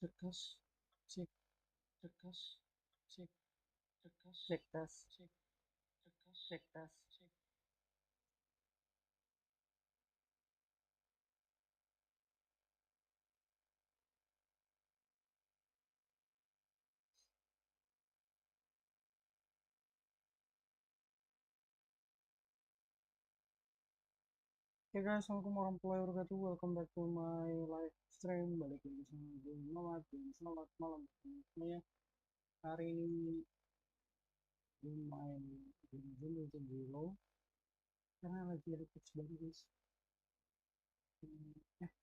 Tekas, cek, tekas, cek, tekas, cek tas, cek, tekas, cek tas, cek. Oke guys, assalamualaikum warahmatullahi wabarakatuh. Welcome back to my live stream. Balik lagi sama gue Muhammad dan selamat malam semuanya. Hari ini gue main game dulu low karena lagi ada patch baru guys.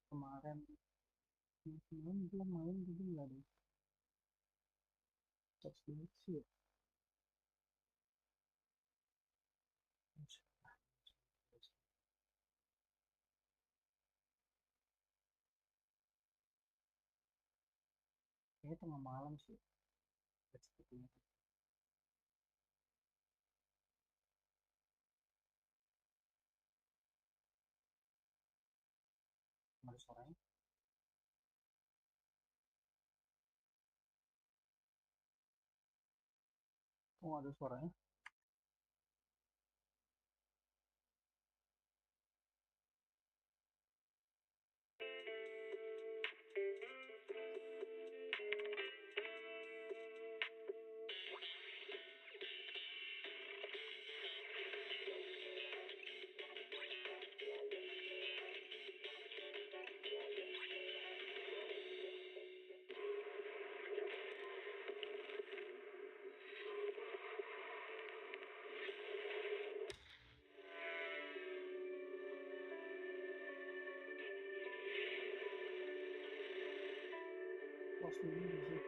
Kemarin gue main jadi nggak ada patch baru sih ya. Kayaknya tengah malam sih patch barunya. Ada suaranya? Oh, ada suaranya. Pasti ini sih.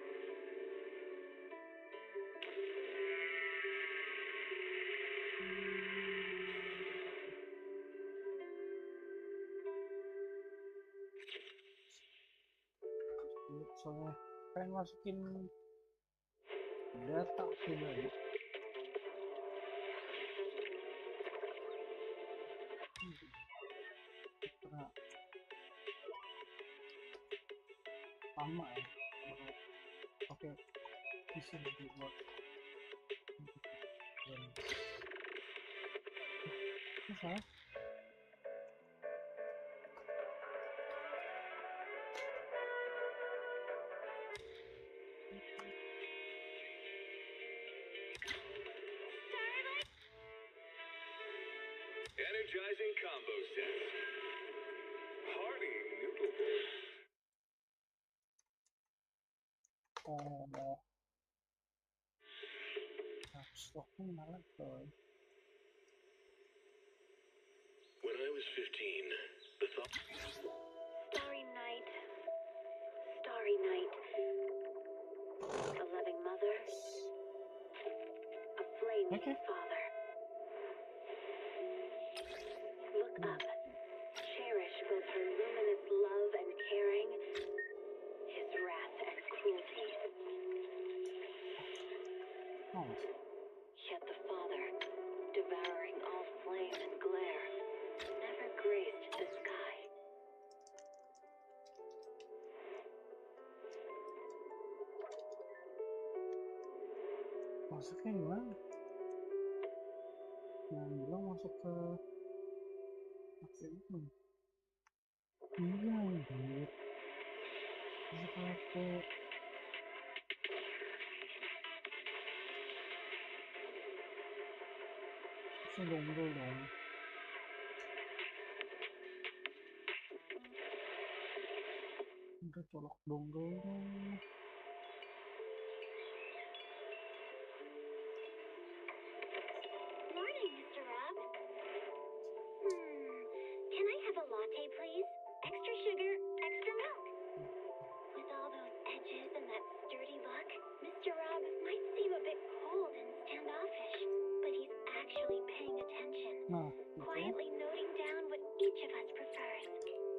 Soalnya pengen masukin data pribadi karena lama ya pakai bisa dibuat dan salah. Energizing combo sets. Hearty noodle bowl. Oh, stoknya malah coy. When I was 15, the thought... Starry night, starry night. A loving mother, a flaming father. Look up, cherish both her luminous love and caring, his wrath and cruelty. Yet the father, devouring all flame and glare, never graced the sky. Masuknya gimana? Yang bilang masuk ke akun. Iya anjir. Masuk HP. Bisa dongle dong. Udah colok dongle dong. Morning, Mr. Rob. Can I have a latte, please? Extra sugar, extra milk. With all those edges and that sturdy look, Mr. Rob might seem a bit cold and standoffish, but he's actually paying attention, quietly noting down what each of us prefers.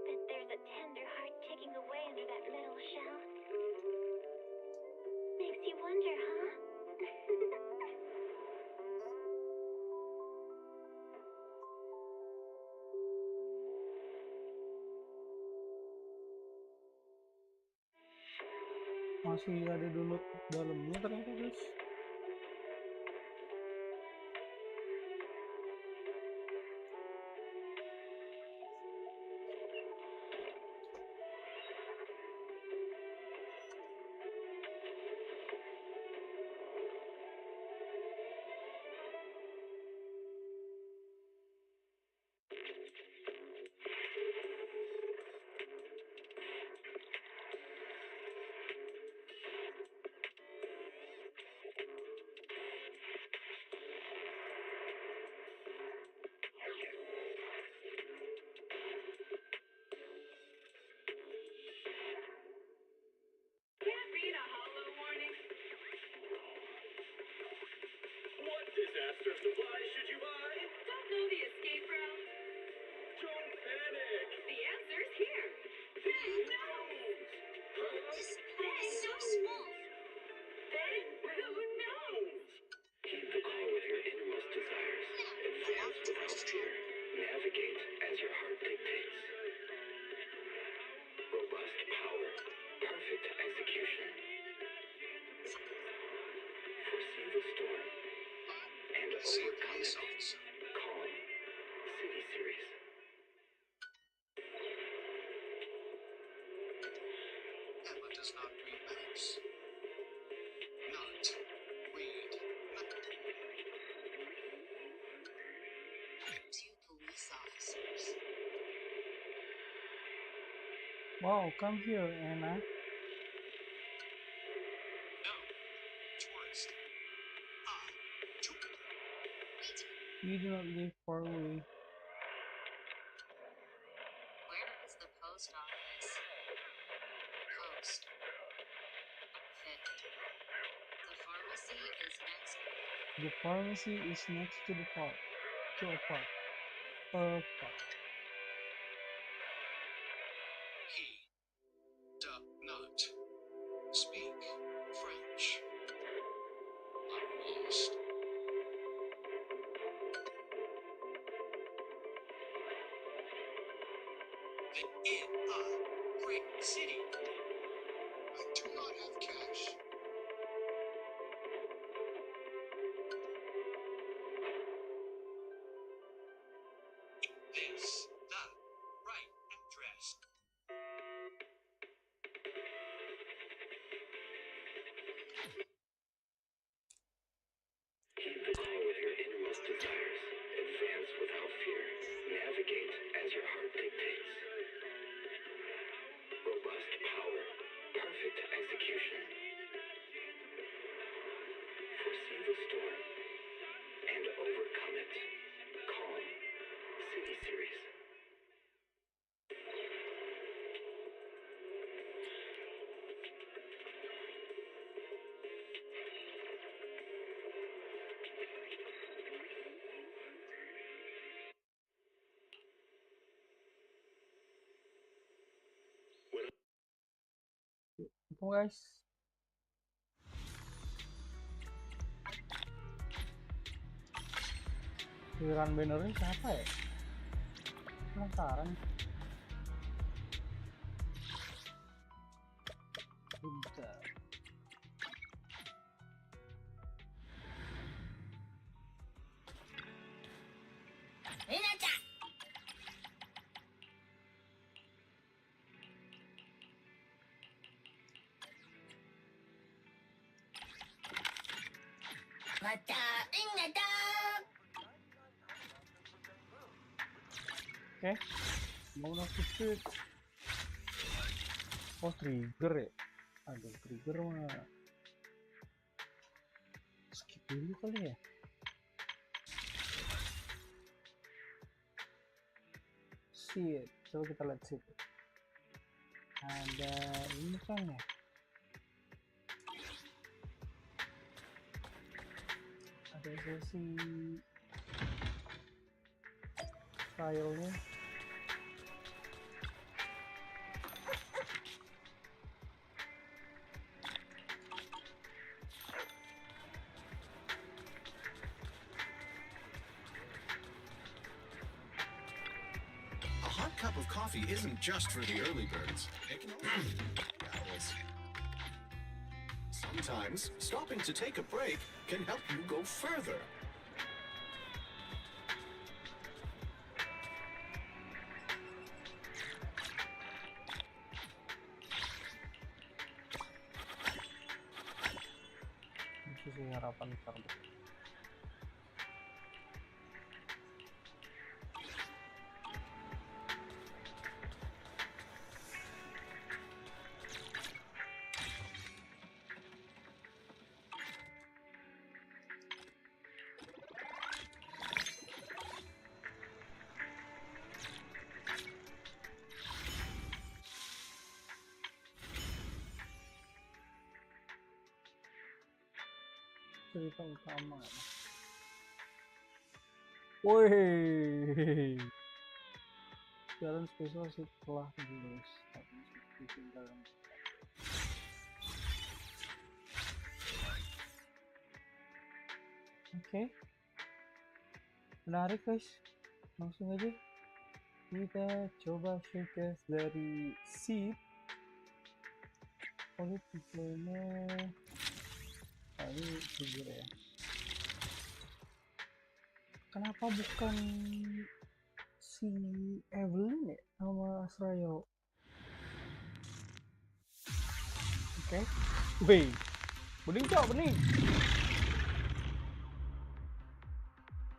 That there's a tender heart ticking away under that metal shell. Makes you wonder, huh? Masih ada download dalamnya ternyata guys. Can't read a hollow warning. What disaster supplies should you buy? Don't know the escape route. Don't panic. The answer's here. Big nose. This thing is so small. Big blue nose. Keep the call with your innermost desires. Advance without fear. Navigate as your heart dictates. Robust power. Perfect execution. Foresee the storm. And overcome it. Calm. City Series. Emma does not read maps. Not read maps. Two police officers. Wow, come here, Anna. No. Tourist. Jupiter. You do not live far away. Where is the post office? Post. Fit. The pharmacy is next. The pharmacy is next to the park. To a park. A park. He does not speak French. I'm lost. In a great city. I do not have cash. This the right address. Keep the call with your innermost desires. Advance without fear. Navigate as your heart dictates. Robust power. Perfect execution. Foresee the storm. And overcome it. Calm. City Series. Itu guys. Giliran bannernya siapa ya? Penasaran. Bentar. Oke, mau ngasih oh trigger ya, ada trigger mah skip dulu kali ya. Shit, coba kita lihat situ. Ada ini kan ya, ada sesi filenya. A hot cup of coffee isn't just for the early birds. It can also be apples. Sometimes stopping to take a break can help you go further. Sisi harapan terbaik. Cerita utama. Woi, jalan spesial setelah lulus. Oke, menarik guys. Langsung aja kita coba showcase dari seed. Kalau tipenya ini jujur ya, kenapa bukan si Evelyn ya sama Asrayo? Oke, wih, bening cok, bening.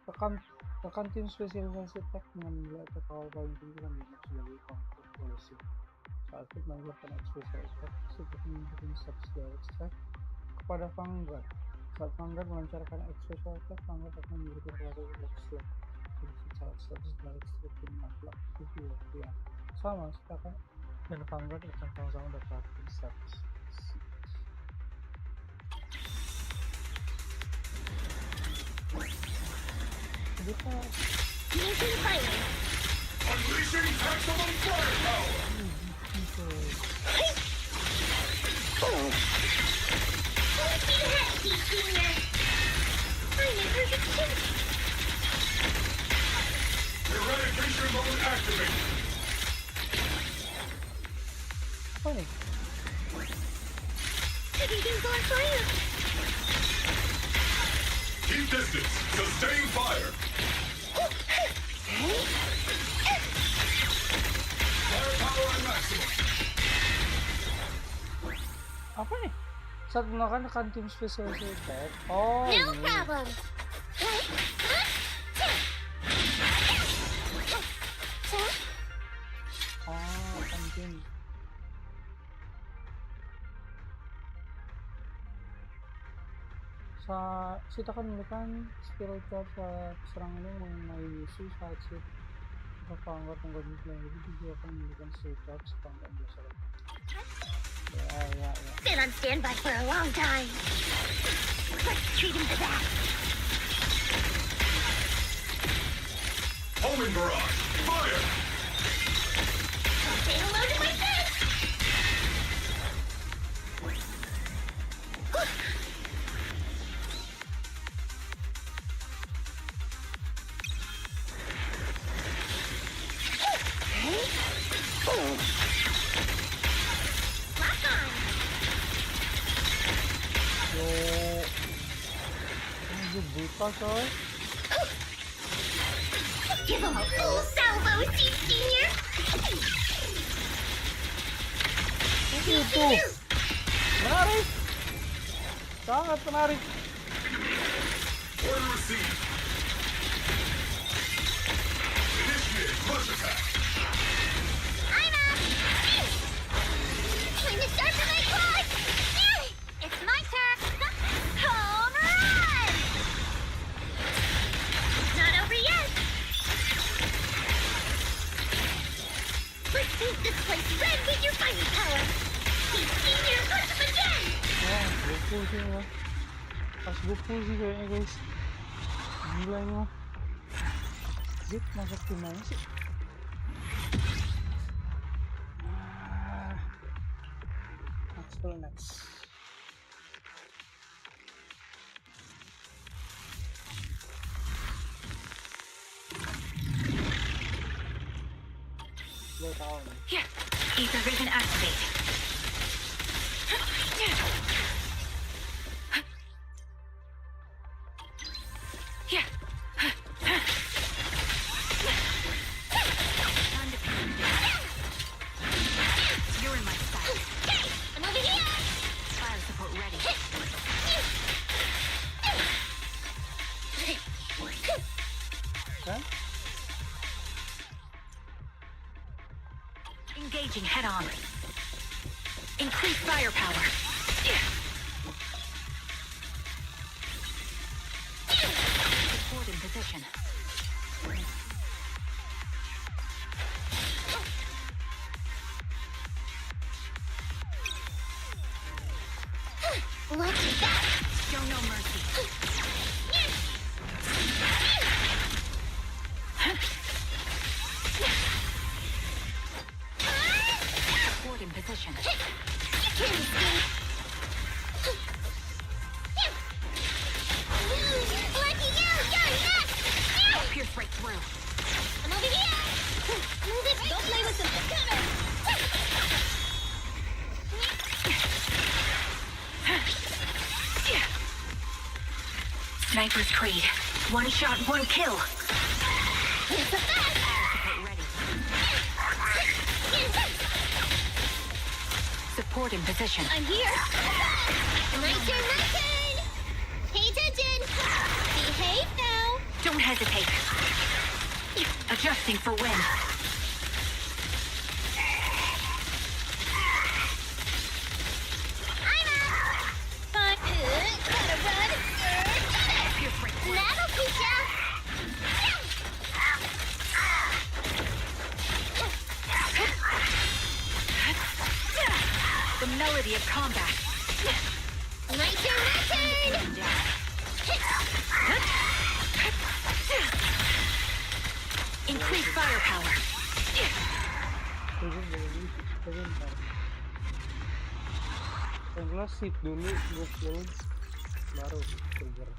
Tekan tim spesialisasi tech dengan nilai total paling tinggi dan dimaksud sebagai konflik polisi. Saat itu mengajarkan spesial attack seperti memberikan subsidiary strike kepada Vanguard. Saat Vanguard melancarkan special attack, Vanguard akan memberikan relatif slot untuk secara status dari strike tim mutlak itu ya. Sama sekarang dan Vanguard akan sama-sama dapat status. Kita Mission fire. Unleashing maximum firepower! Full speed ahead, Pete Junior. I'm in perfect shape. Eradication mode activated! apa nih? Everything's on fire. Keep distance! Sustain fire! Firepower at maximum! Apa nih? Saat menggunakan tekan tim spesialisasi attack. Oh, No ini. problem. Oh, tekan tim. Kita akan memberikan skill charge saat serangan ini mengenai musuh saat si Vanguard menggabungkan itu juga akan memberikan skill charge Vanguard biasa. Ya. Been on standby for a long time. Let's treat him to that. Homing barrage! Fire! Say hello to my friends. Lock on. Yo, ini buta coy. Give him a full salvo, Steve Senior. Itu menarik, sangat menarik. Order received! Initiate push attack! I'm up. Time to sharpen my claws. It's my turn. Home run! It's not over yet. Let's paint this place red with your fire power. Steve Senior, push him again. Wah, gokil sih mah. Pas gokil sih kayaknya guys. Gila ini mah. Dit masuk tim mana sih? Next. Gue tahu nih. Here, Ether Vision activate. Kan? Engaging head on. Increase firepower. Support in position. Lucky that! Show no mercy. Support in position. Lucky you! Yes! Pierce right through. I'm over here! Move it! Don't play with them! Cover! Sniper's Creed. One shot, one kill. It's a fast! Ready. Support in position. I'm here! My turn! Pay attention! Behave now! Don't hesitate. Adjusting for wind. I'm out! Fine. Gotta run! Pierce right through. That'll teach ya! The melody of combat. My turn! Increase firepower. Tunggu sebentar. Yang jelas sip dulu gue full baru trigger.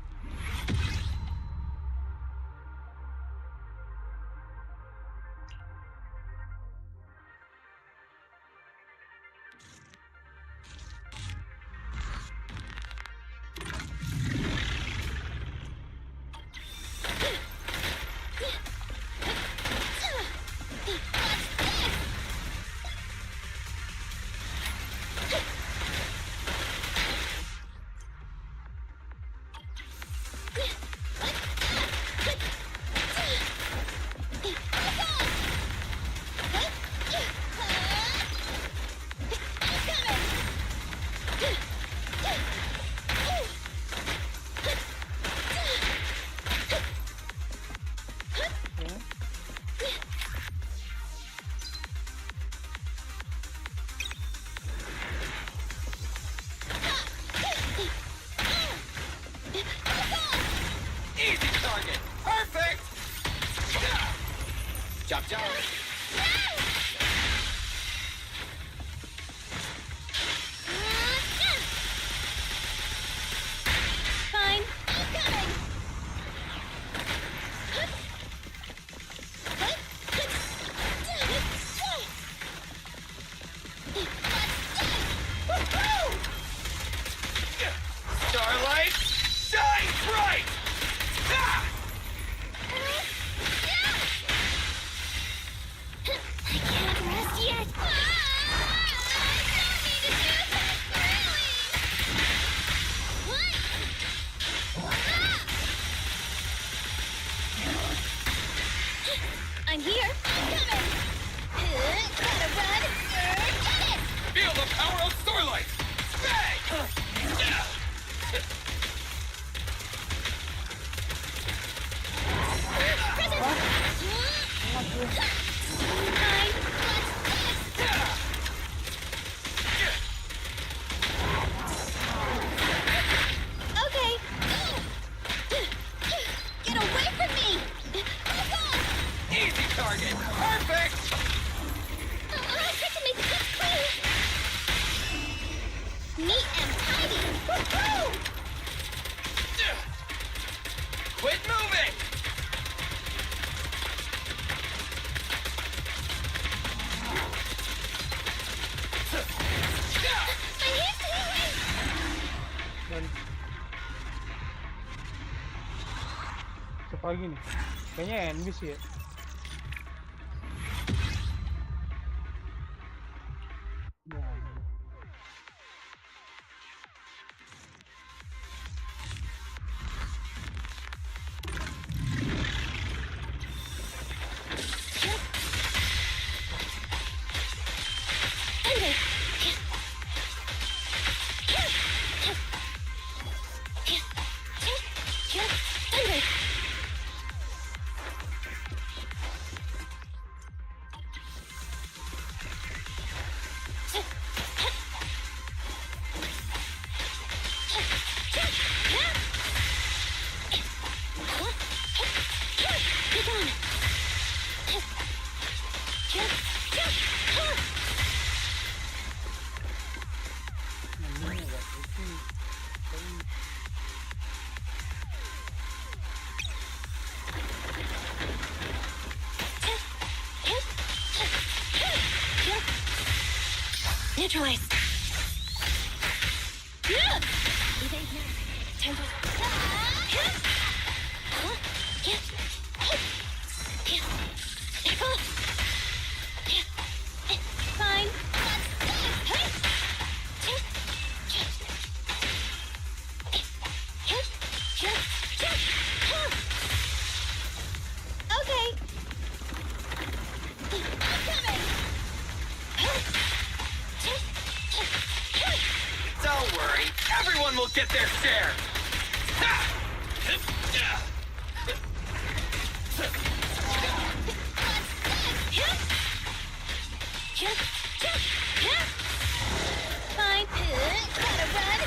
Easy target. Perfect. Chop chop. Fine. I'm coming! Starlight, shine bright. Ah! I can't rest yet! I'm here! I'm coming! Gotta run! Get it! Feel the power of Starlight. Bang! Okay. Get away from me! Easy target. Perfect. I tried to make the cuts clean. Neat and tidy. Woohoo! Quit moving. I'm here! Dan sepagi nih kayaknya NB sih ya. Neutralized. Evade now. Time to... Fine. Okay. Don't worry, everyone will get their share. Fine. Gotta run.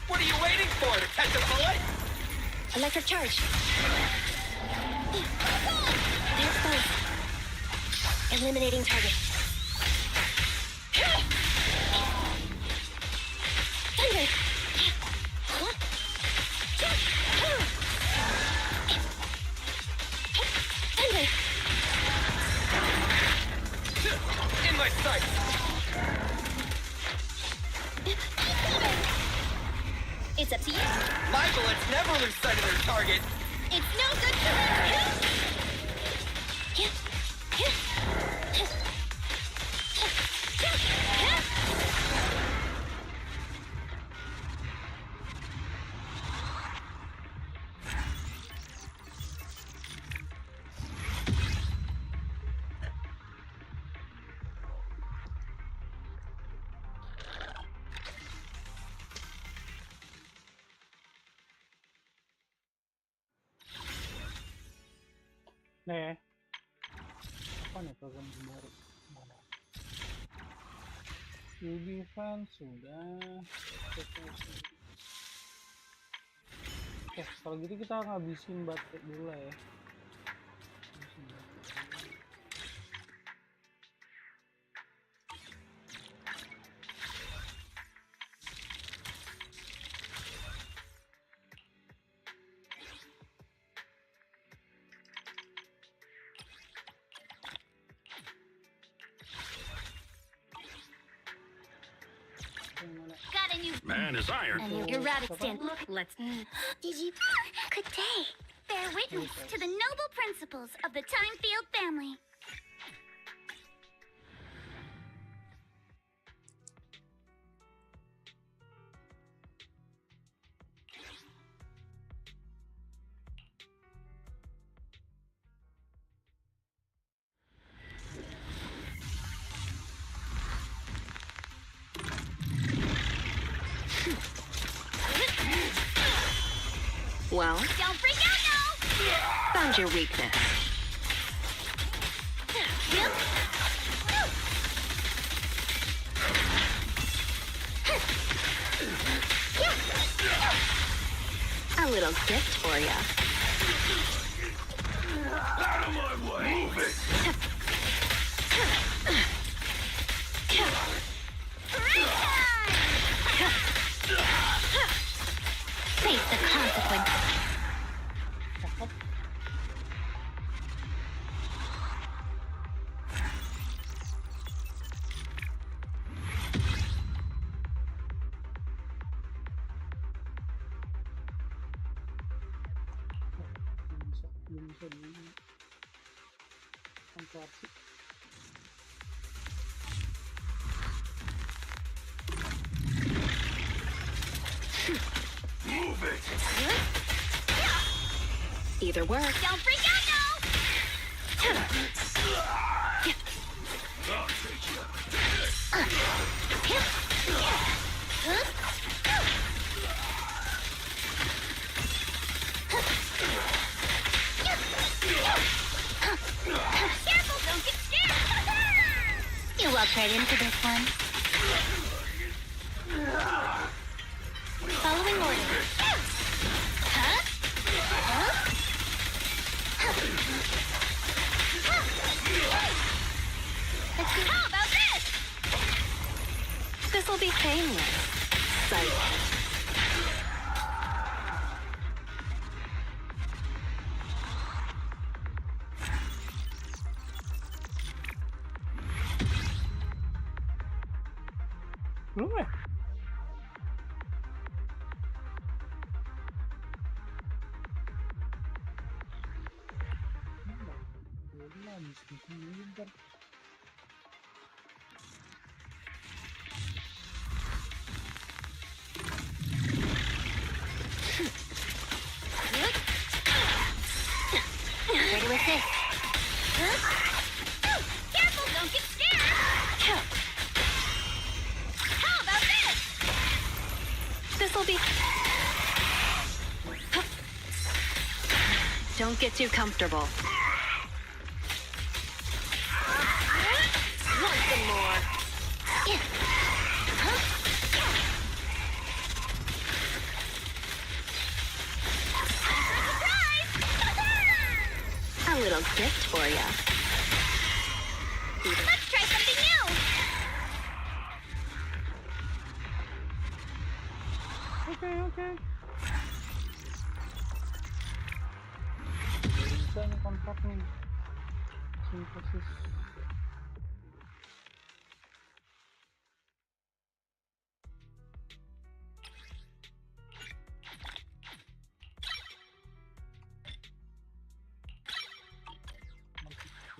What are you waiting for? To catch a bullet? Electric charge. There's both. Eliminating target. Thunder. Thunder. In my sight. It's up to you. My bullets never lose sight of their target. It's no good for them. Nih, apa nih program baru? Mana? UB fan sudah. Oke, kalau gitu kita ngabisin baterai dulu lah ya. Got a new Man is iron. a new erratic stand. Look, let's. Did you? Good day. Bear witness to the noble principles of the Timefield family. Well, Don't freak out now! found your weakness. A little gift for ya. Out of my way. Move it. Face the consequences. Belum bisa di konversi. Move it. Either works. Don't freak out now! I'll take you. Careful, don't get scared! You walked right into this one. Following orders. How about this? This'll be painless. Sight. Belum ya? Belum habis ini ntar. Ready with this. Careful, don't get scared. How about this? This'll be... Don't get too comfortable. Want some more? A little gift for ya. Let's try something new. Okay. Bisa nih kontrak nih. Sintesis.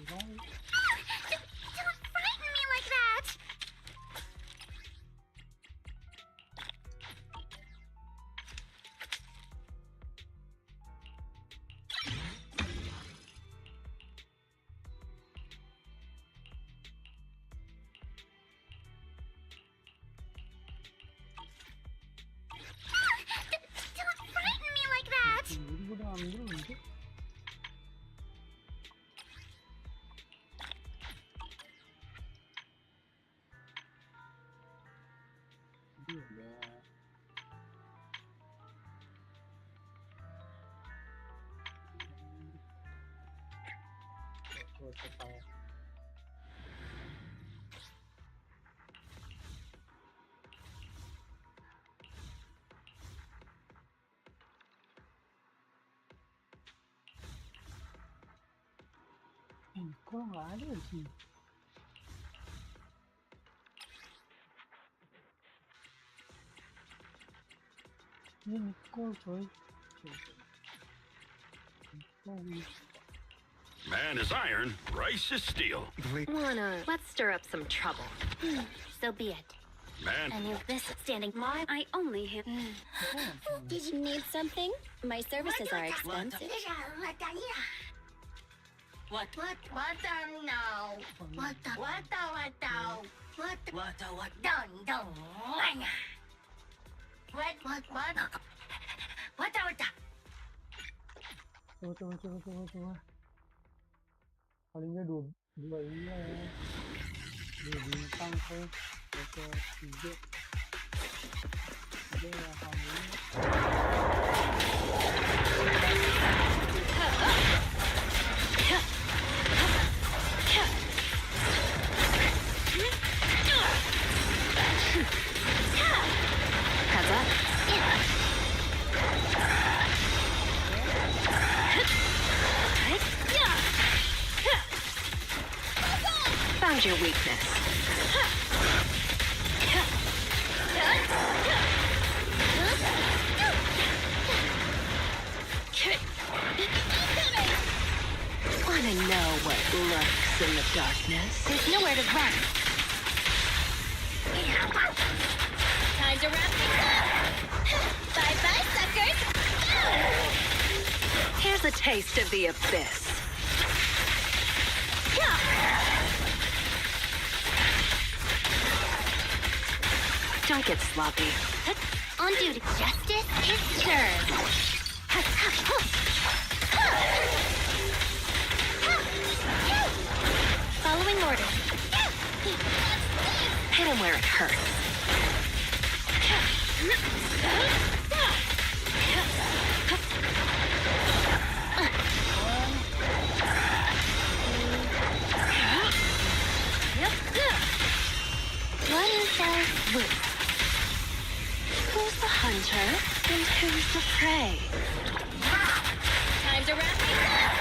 Don't frighten me like that. Don't frighten me like that. Jadi gue udah ambil nanti. Jadi udah. Selesai. Kok nggak ada di sini? Ini Nicole coy. Man is iron, rice is steel. Let's stir up some trouble. So be it. Man, And if this standing I only have... Did you need something? My services are expensive. What now? What Coba. Palingnya dua ini ya. 2 bintang coy. Oke, 3. Udah ya kamu. Heads up. Found your weakness. Wanna know what lurks in the darkness? There's nowhere to run. Time to wrap things up. Bye-bye, suckers. Here's a taste of the abyss. Don't get sloppy. On duty. Justice is served. Following orders. Hit him where it hurts. What is our swoop? Who's the hunter and who's the prey? Time to wrap things up.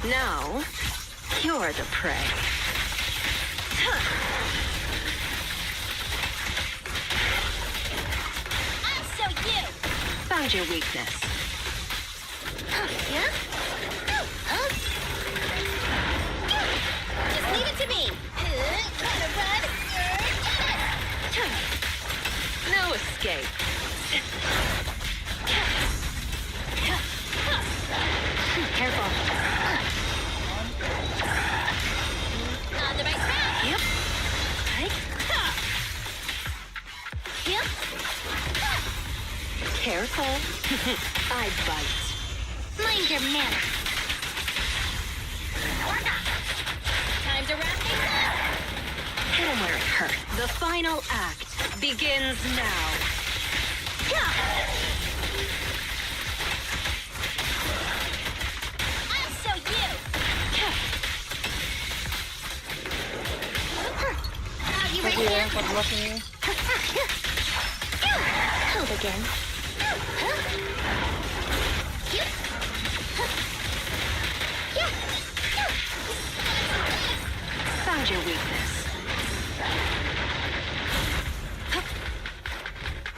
Now, you're the prey. Found your weakness. Yeah? Just leave it to me. Gotta run. No escape. Careful. On the right track. Yep. Right. Yep. Careful. I bite. Mind your manners. Time to wrap things up. Hit him where it hurts. The final act begins now. I'll show you. Are you Oke ready ya, now? 14 nih. I'll begin. Found your weakness.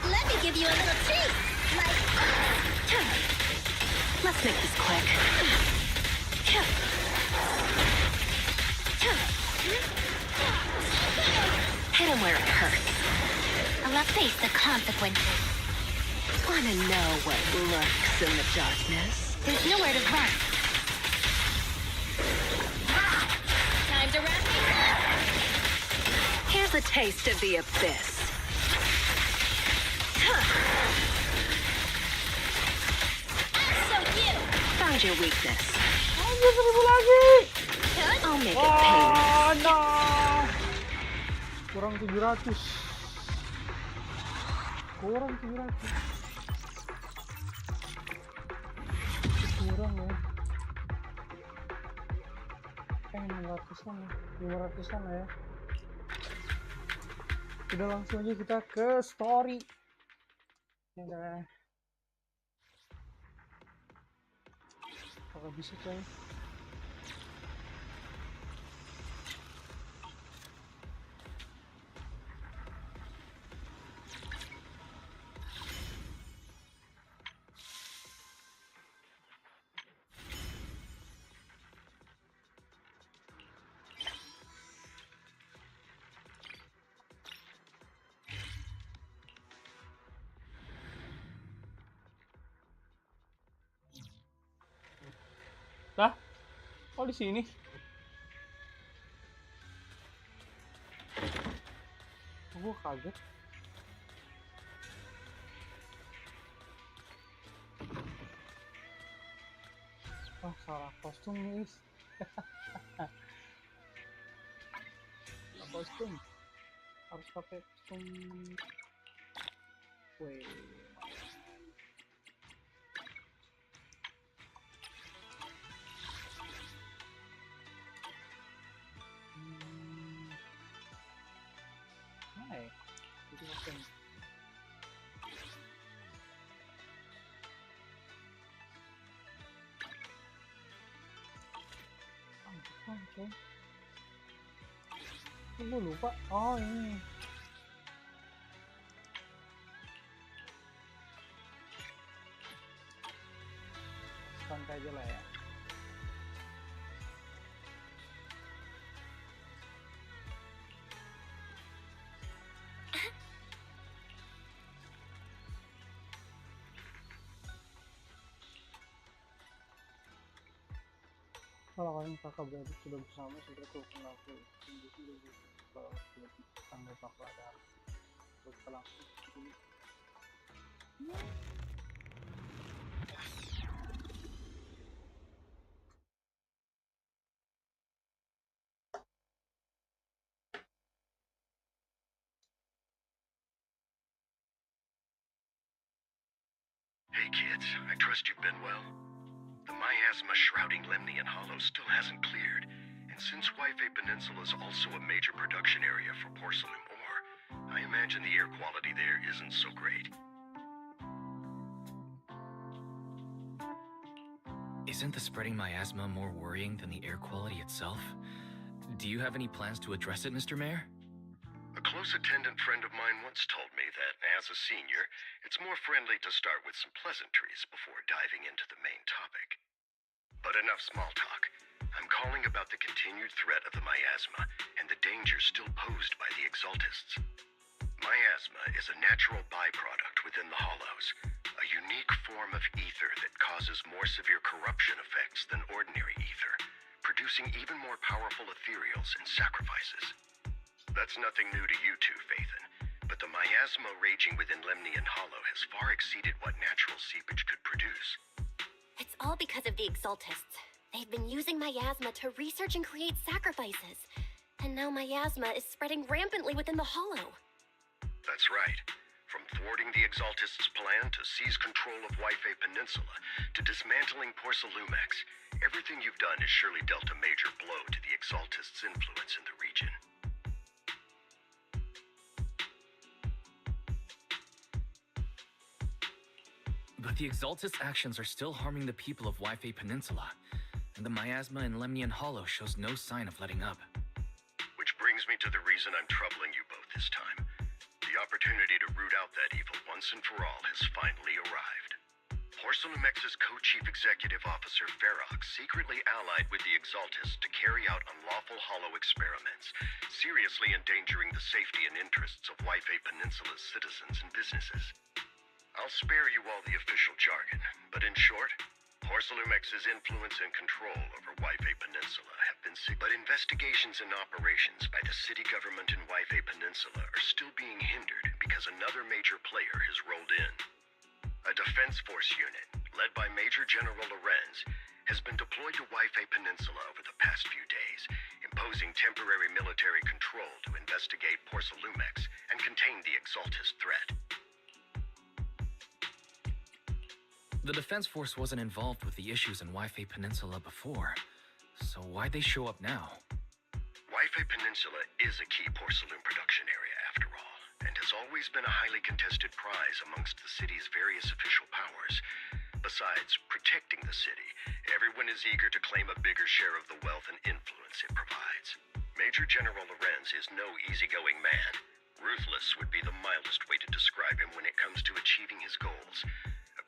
Let me give you a little treat. Like, Let's make this quick. Hit him where it hurts. I'll face the consequences. Wanna know what lurks in the darkness? There's nowhere to run. Time to wrap things up. Here's a taste of the abyss. I'll show you. Found your weakness. Anjir, 1000 lagi. I'll make it painless. Oh, no. Kurang 700. Kurang 700. Kurang ya. 600-an ya. 500-an lah ya. Udah langsung aja kita ke story. Ya udah. Apakah bisa coy? Lah? Oh di sini. Gue kaget. Oh, salah kostum nih. Salah kostum. Harus pakai kostum. Wait. Mana ya? Itu kostum. Bukan, coy. Gue lupa. Oh, ini. Santai aja lah ya. Kalau kalian kakak beradik sudah bersama, segera keluarkan lagu. Tunggu dulu. Kalau sudah tanggal bakal ada kita langsung dulu. Hey kids, I trust you've been well. The miasma shrouding Lemnian Hollow still hasn't cleared, and since Waifei Peninsula is also a major production area for porcelain ore, I imagine the air quality there isn't so great. Isn't the spreading miasma more worrying than the air quality itself? Do you have any plans to address it, Mr. Mayor? A close attendant friend of mine once told me that, as a senior, it's more friendly to start with some pleasantries before diving into the main topic. But enough small talk. I'm calling about the continued threat of the miasma and the danger still posed by the Exaltists. Miasma is a natural byproduct within the Hollows, a unique form of ether that causes more severe corruption effects than ordinary ether, producing even more powerful ethereals and sacrifices. That's nothing new to you two, Phaethon, but the miasma raging within Lemnian Hollow has far exceeded what natural seepage could produce. It's all because of the Exaltists. They've been using miasma to research and create sacrifices. And now miasma is spreading rampantly within the Hollow. That's right. From thwarting the Exaltists' plan to seize control of Yphae Peninsula to dismantling Porcelumex, everything you've done has surely dealt a major blow to the Exaltists' influence in the region. But the Exaltist actions are still harming the people of Yphae Peninsula, and the miasma in Lemnian Hollow shows no sign of letting up. Which brings me to the reason I'm troubling you both this time. The opportunity to root out that evil once and for all has finally arrived. Porcelumex's co-chief executive officer Ferox secretly allied with the Exaltists to carry out unlawful hollow experiments, seriously endangering the safety and interests of Yphae Peninsula's citizens and businesses. I'll spare you all the official jargon, but in short, Porcelumex's influence and control over Yphae Peninsula have been but investigations and operations by the city government in Yphae Peninsula are still being hindered because another major player has rolled in. A defense force unit, led by Major General Lorenz, has been deployed to Yphae Peninsula over the past few days, imposing temporary military control to investigate Porcelumex and contain the Exaltist threat. The Defense Force wasn't involved with the issues in Yphae Peninsula before, so why'd they show up now? Yphae Peninsula is a key porcelain production area, after all, and has always been a highly contested prize amongst the city's various official powers. Besides protecting the city, everyone is eager to claim a bigger share of the wealth and influence it provides. Major General Lorenz is no easygoing man. Ruthless would be the mildest way to describe him when it comes to achieving his goals.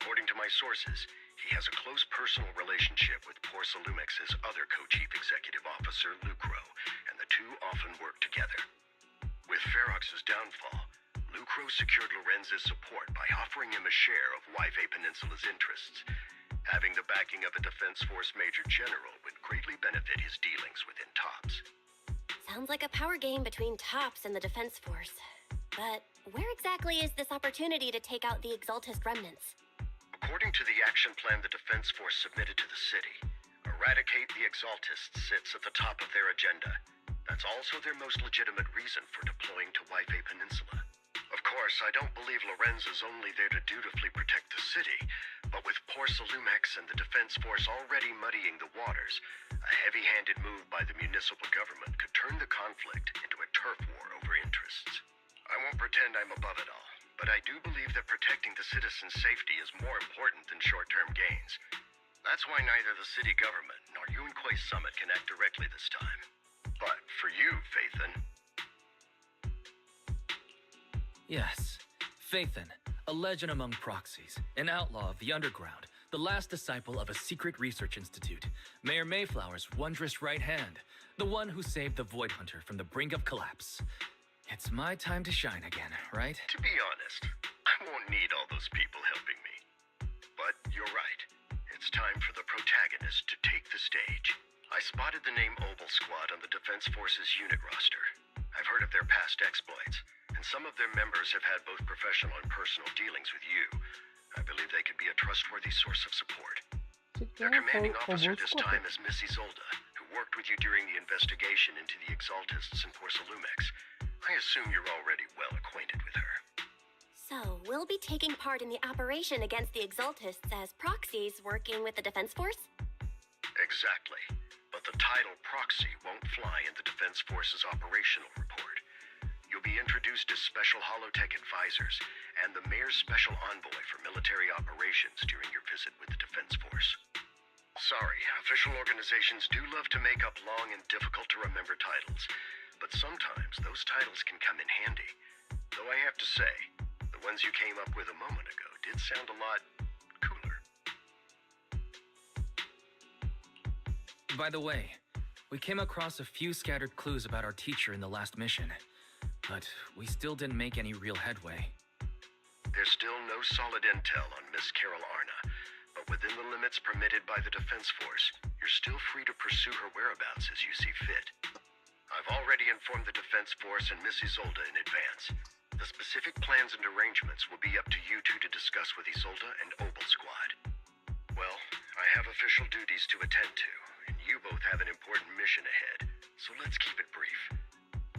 According to my sources, he has a close personal relationship with Porcelumex's other co-chief executive officer, Lucro, and the two often work together. With Ferox's downfall, Lucro secured Lorenz's support by offering him a share of Yphae Peninsula's interests. Having the backing of a Defense Force Major General would greatly benefit his dealings within TOPS. Sounds like a power game between TOPS and the Defense Force. But where exactly is this opportunity to take out the Exaltist remnants? According to the action plan the Defense Force submitted to the city, eradicate the Exaltists sits at the top of their agenda. That's also their most legitimate reason for deploying to Yphae Peninsula. Of course, I don't believe Lorenz is only there to dutifully protect the city, but with Porcelumex and the Defense Force already muddying the waters, a heavy-handed move by the municipal government could turn the conflict into a turf war over interests. I won't pretend I'm above it all, but I do believe that protecting the citizens' safety is more important than short-term gains. That's why neither the city government nor Yunquay Summit can act directly this time. But for you, Phaethon... Yes, Phaethon, a legend among proxies, an outlaw of the underground, the last disciple of a secret research institute, Mayor Mayflower's wondrous right hand, the one who saved the Void Hunter from the brink of collapse. It's my time to shine again, right? To be honest, I won't need all those people helping me. But you're right. It's time for the protagonist to take the stage. I spotted the name Obel Squad on the Defense Force's unit roster. I've heard of their past exploits, and some of their members have had both professional and personal dealings with you. I believe they could be a trustworthy source of support. Their commanding officer this time is Miss Isolda, who worked with you during the investigation into the Exaltists and Porcelumex. I assume you're already well acquainted with her. So, we'll be taking part in the operation against the Exaltists as proxies working with the Defense Force? Exactly. But the title proxy won't fly in the Defense Force's operational report. You'll be introduced as Special Holotech Advisors and the Mayor's Special Envoy for Military Operations during your visit with the Defense Force. Sorry, official organizations do love to make up long and difficult-to-remember titles, but sometimes those titles can come in handy. Though I have to say, the ones you came up with a moment ago did sound a lot cooler. By the way, we came across a few scattered clues about our teacher in the last mission, but we still didn't make any real headway. There's still no solid intel on Miss Carol Arna, but within the limits permitted by the Defense Force, you're still free to pursue her whereabouts as you see fit. I've already informed the Defense Force and Miss Isolde in advance. The specific plans and arrangements will be up to you two to discuss with Isolde and Obel Squad. Well, I have official duties to attend to, and you both have an important mission ahead, so let's keep it brief.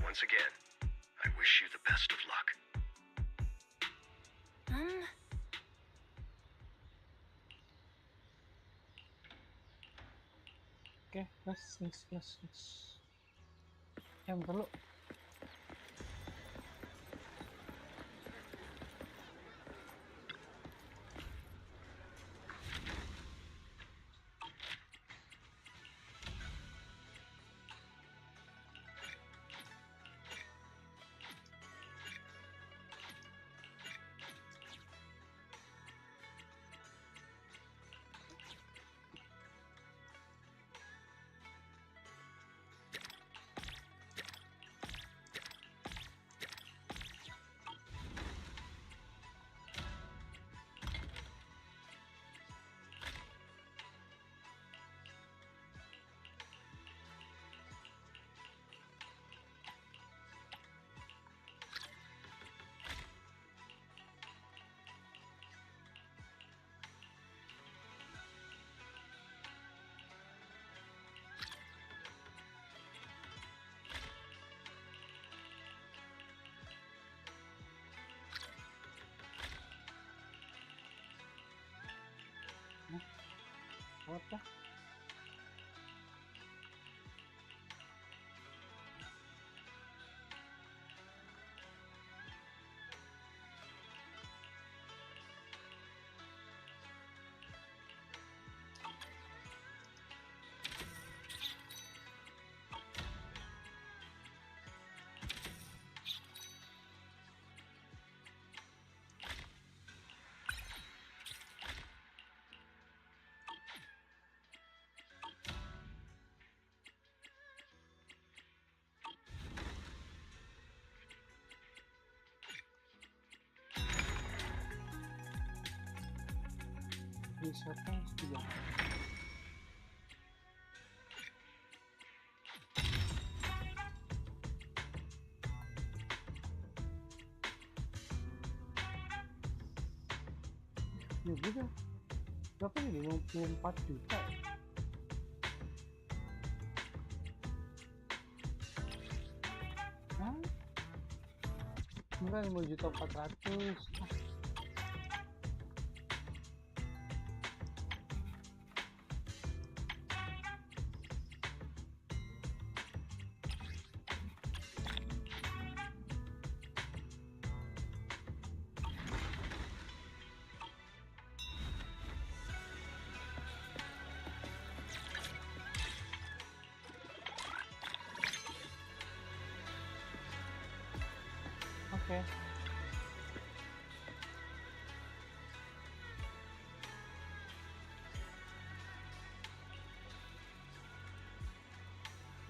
Once again, I wish you the best of luck. Oke, gas. Bentar lu. Apa? Wisata Sudah. Ya juga. Berapa ini? 54 juta. Hah? Enggak, 5.400.000. Oke.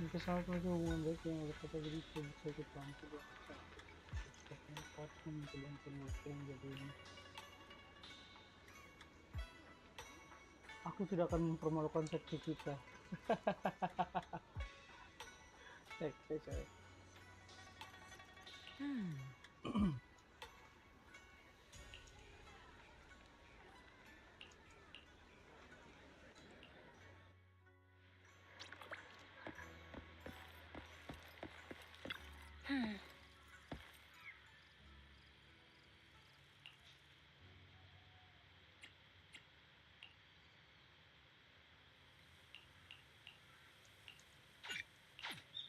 Untuk sangat menjaga hubungan baik yang ada kata jadi bisa kita ambil ya. Sekarang part mencoba yang jadi ini. Aku tidak akan mempermalukan sekte kita. Sekte coy.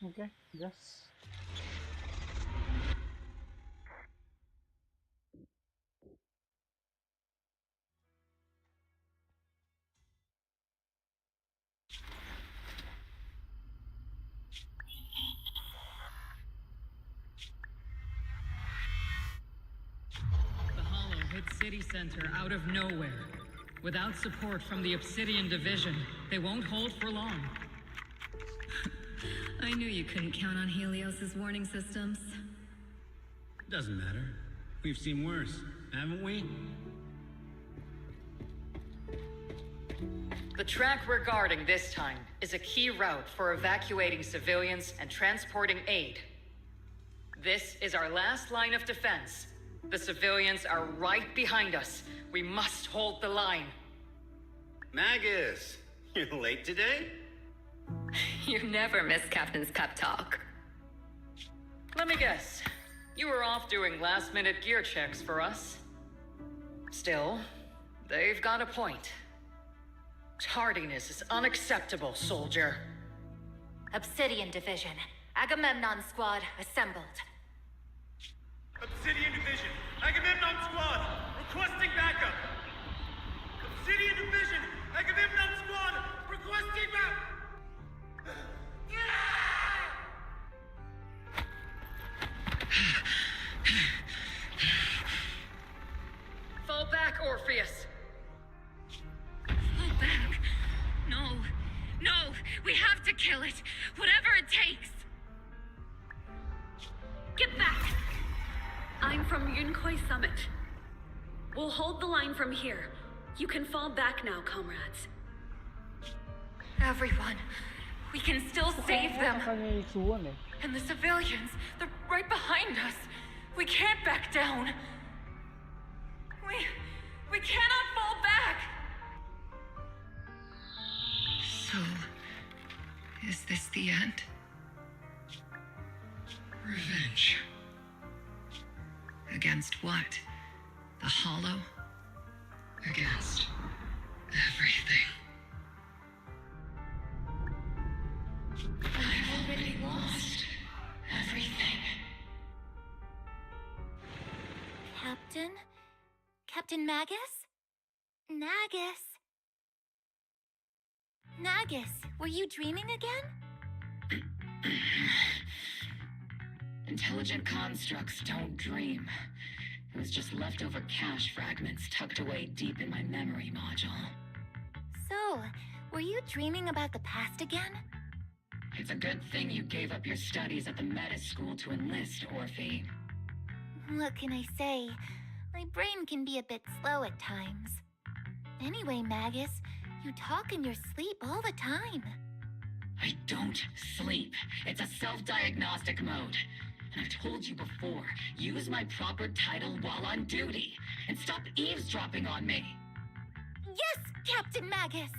Oke, gas. city center out of nowhere. Without support from the Obsidian Division, they won't hold for long. I knew you couldn't count on Helios's warning systems. Doesn't matter. We've seen worse, haven't we? The track we're guarding this time is a key route for evacuating civilians and transporting aid. This is our last line of defense. The civilians are right behind us. We must hold the line. Magus, you're late today? You never miss Captain's pep talk. Let me guess. You were off doing last-minute gear checks for us. Still, they've got a point. Tardiness is unacceptable, soldier. Obsidian Division. Agamemnon Squad assembled. Obsidian Division, Agamemnon Squad, requesting backup. Obsidian Division, Agamemnon Squad, requesting backup. Fall back, Orpheus. Fall back. No. No. We have to kill it. Whatever it takes. Get back. I'm from Yunkoi Summit. We'll hold the line from here. You can fall back now, comrades. Everyone. We can still save them. And the civilians, they're right behind us. We can't back down. We cannot fall back. So, is this the end? Revenge. Against what? The Hollow? Against everything. I've already lost everything. Captain? Captain Magus? Nagus? Nagus, were you dreaming again? Intelligent constructs don't dream. It was just leftover cache fragments tucked away deep in my memory module. So, were you dreaming about the past again? It's a good thing you gave up your studies at the meta school to enlist, Orphe. What can I say? My brain can be a bit slow at times. Anyway, Magus, you talk in your sleep all the time. I don't sleep. It's a self-diagnostic mode. And I've told you before, use my proper title while on duty, and stop eavesdropping on me. Yes, Captain Magus!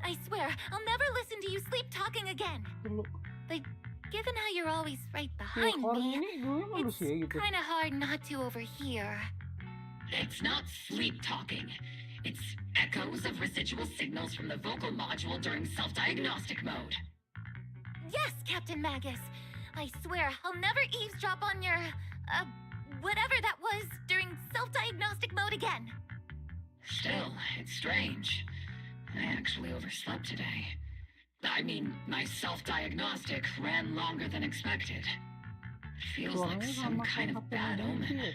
I swear, I'll never listen to you sleep talking again. But given how you're always right behind me, it's kinda hard not to overhear. It's not sleep talking. It's echoes of residual signals from the vocal module during self-diagnostic mode. Yes, Captain Magus. I swear, I'll never eavesdrop on your, whatever that was during self-diagnostic mode again. Still, it's strange. I actually overslept today. I mean, my self-diagnostic ran longer than expected. It feels like some kind of bad omen.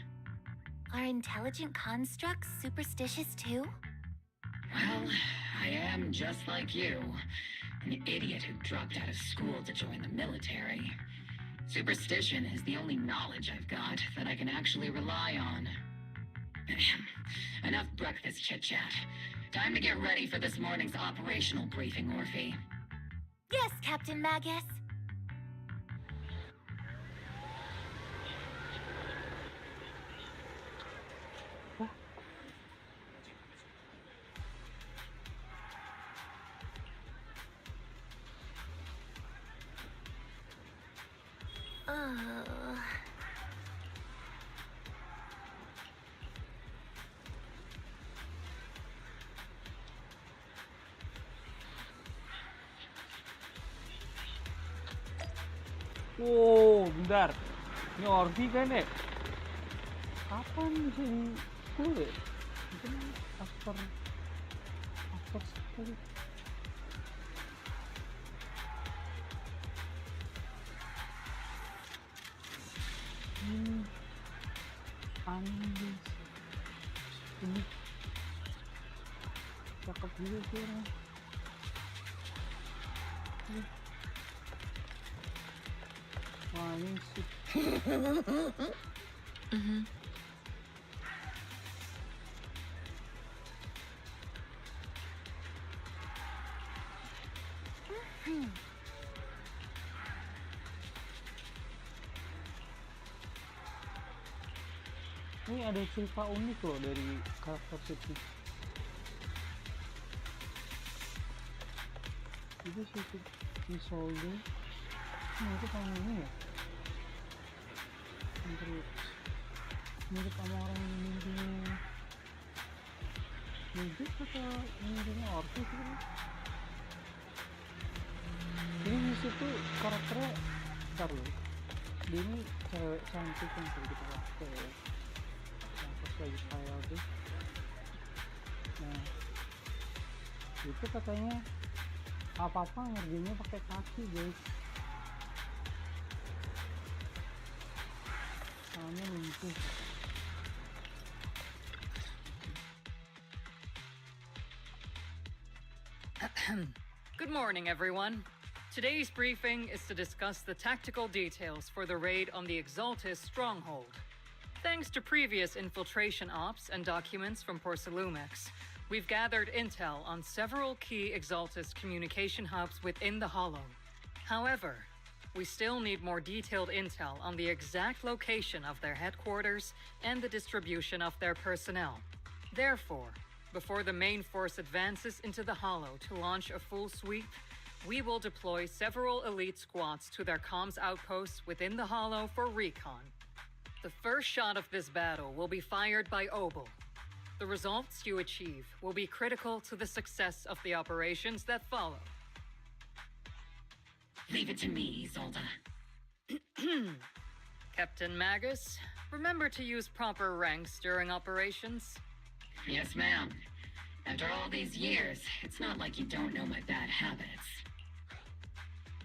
Are intelligent constructs superstitious too? Well, I am just like you. An idiot who dropped out of school to join the military. Superstition is the only knowledge I've got that I can actually rely on. Enough breakfast chit-chat. Time to get ready for this morning's operational briefing, Orphe. Yes, Captain Magus. Oh, bentar. Ini Orvi kan ya? Kapan bisa di school ya? Mungkin after school. Anjing. Ini cakep juga sih orang. Wah ini sih. Ini ada cerita unik loh dari karakter Sydney. Itu si Soldier. Itu sama ini ya? Mirip sama orang yang mimpinya Mimpi atau mimpinya Orpheus gitu. Jadi disitu karakternya bentar loh. Dia ini cewek cantik yang tadi kita pakai ya. Pas lagi style tuh. Nah itu katanya apa-apa ngerjainnya pakai kaki guys. Soalnya mimpi. Good morning, everyone. Today's briefing is to discuss the tactical details for the raid on the Exaltis stronghold. Thanks to previous infiltration ops and documents from Porcelumex, we've gathered intel on several key Exaltis communication hubs within the Hollow. However, we still need more detailed intel on the exact location of their headquarters and the distribution of their personnel. Therefore, before the main force advances into the Hollow to launch a full sweep, we will deploy several elite squads to their comms outposts within the Hollow for recon. The first shot of this battle will be fired by Obel. The results you achieve will be critical to the success of the operations that follow. Leave it to me, Isolde. Captain Magus, remember to use proper ranks during operations. Yes, ma'am. After all these years, it's not like you don't know my bad habits.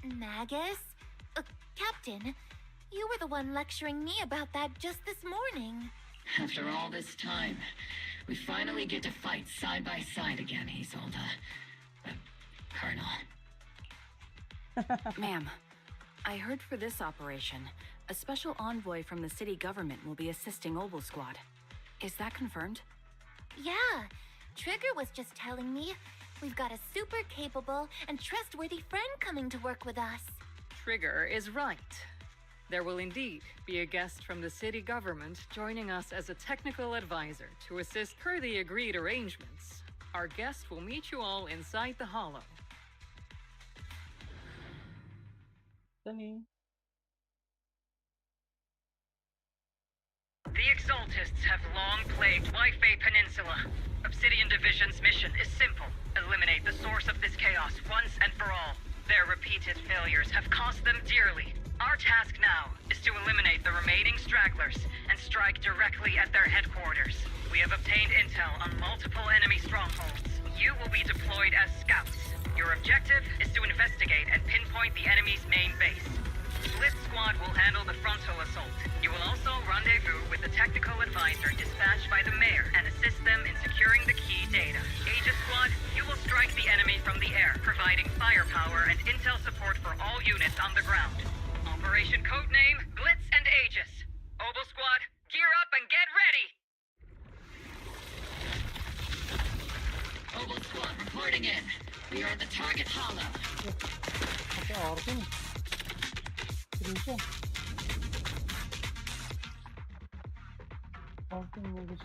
Magus? Captain, you were the one lecturing me about that just this morning. After all this time, we finally get to fight side by side again, Isolde. Colonel. Ma'am, I heard for this operation, a special envoy from the city government will be assisting Obel Squad. Is that confirmed? Yeah, Trigger was just telling me we've got a super capable and trustworthy friend coming to work with us. Trigger is right. There will indeed be a guest from the city government joining us as a technical advisor to assist per the agreed arrangements. Our guest will meet you all inside the Hollow. Danny. The Exaltists have long plagued Wi-Fi Peninsula. Obsidian Division's mission is simple. Eliminate the source of this chaos once and for all. Their repeated failures have cost them dearly. Our task now is to eliminate the remaining stragglers and strike directly at their headquarters. We have obtained intel on multiple enemy strongholds. You will be deployed as scouts. Your objective is to investigate and pinpoint the enemy's main base. Split Squad will handle the frontal assault. You will also rendezvous with the technical advisor dispatched by the mayor and assist them in securing the key data. Aegis Squad, you will strike the enemy from the air, providing firepower and intel support for all units on the ground. Operation codename Blitz and Aegis. Obel Squad, gear up and get ready! Obel Squad reporting in. We are at the target hollow. Pakai orpin. Seriusan. Orpin bagus.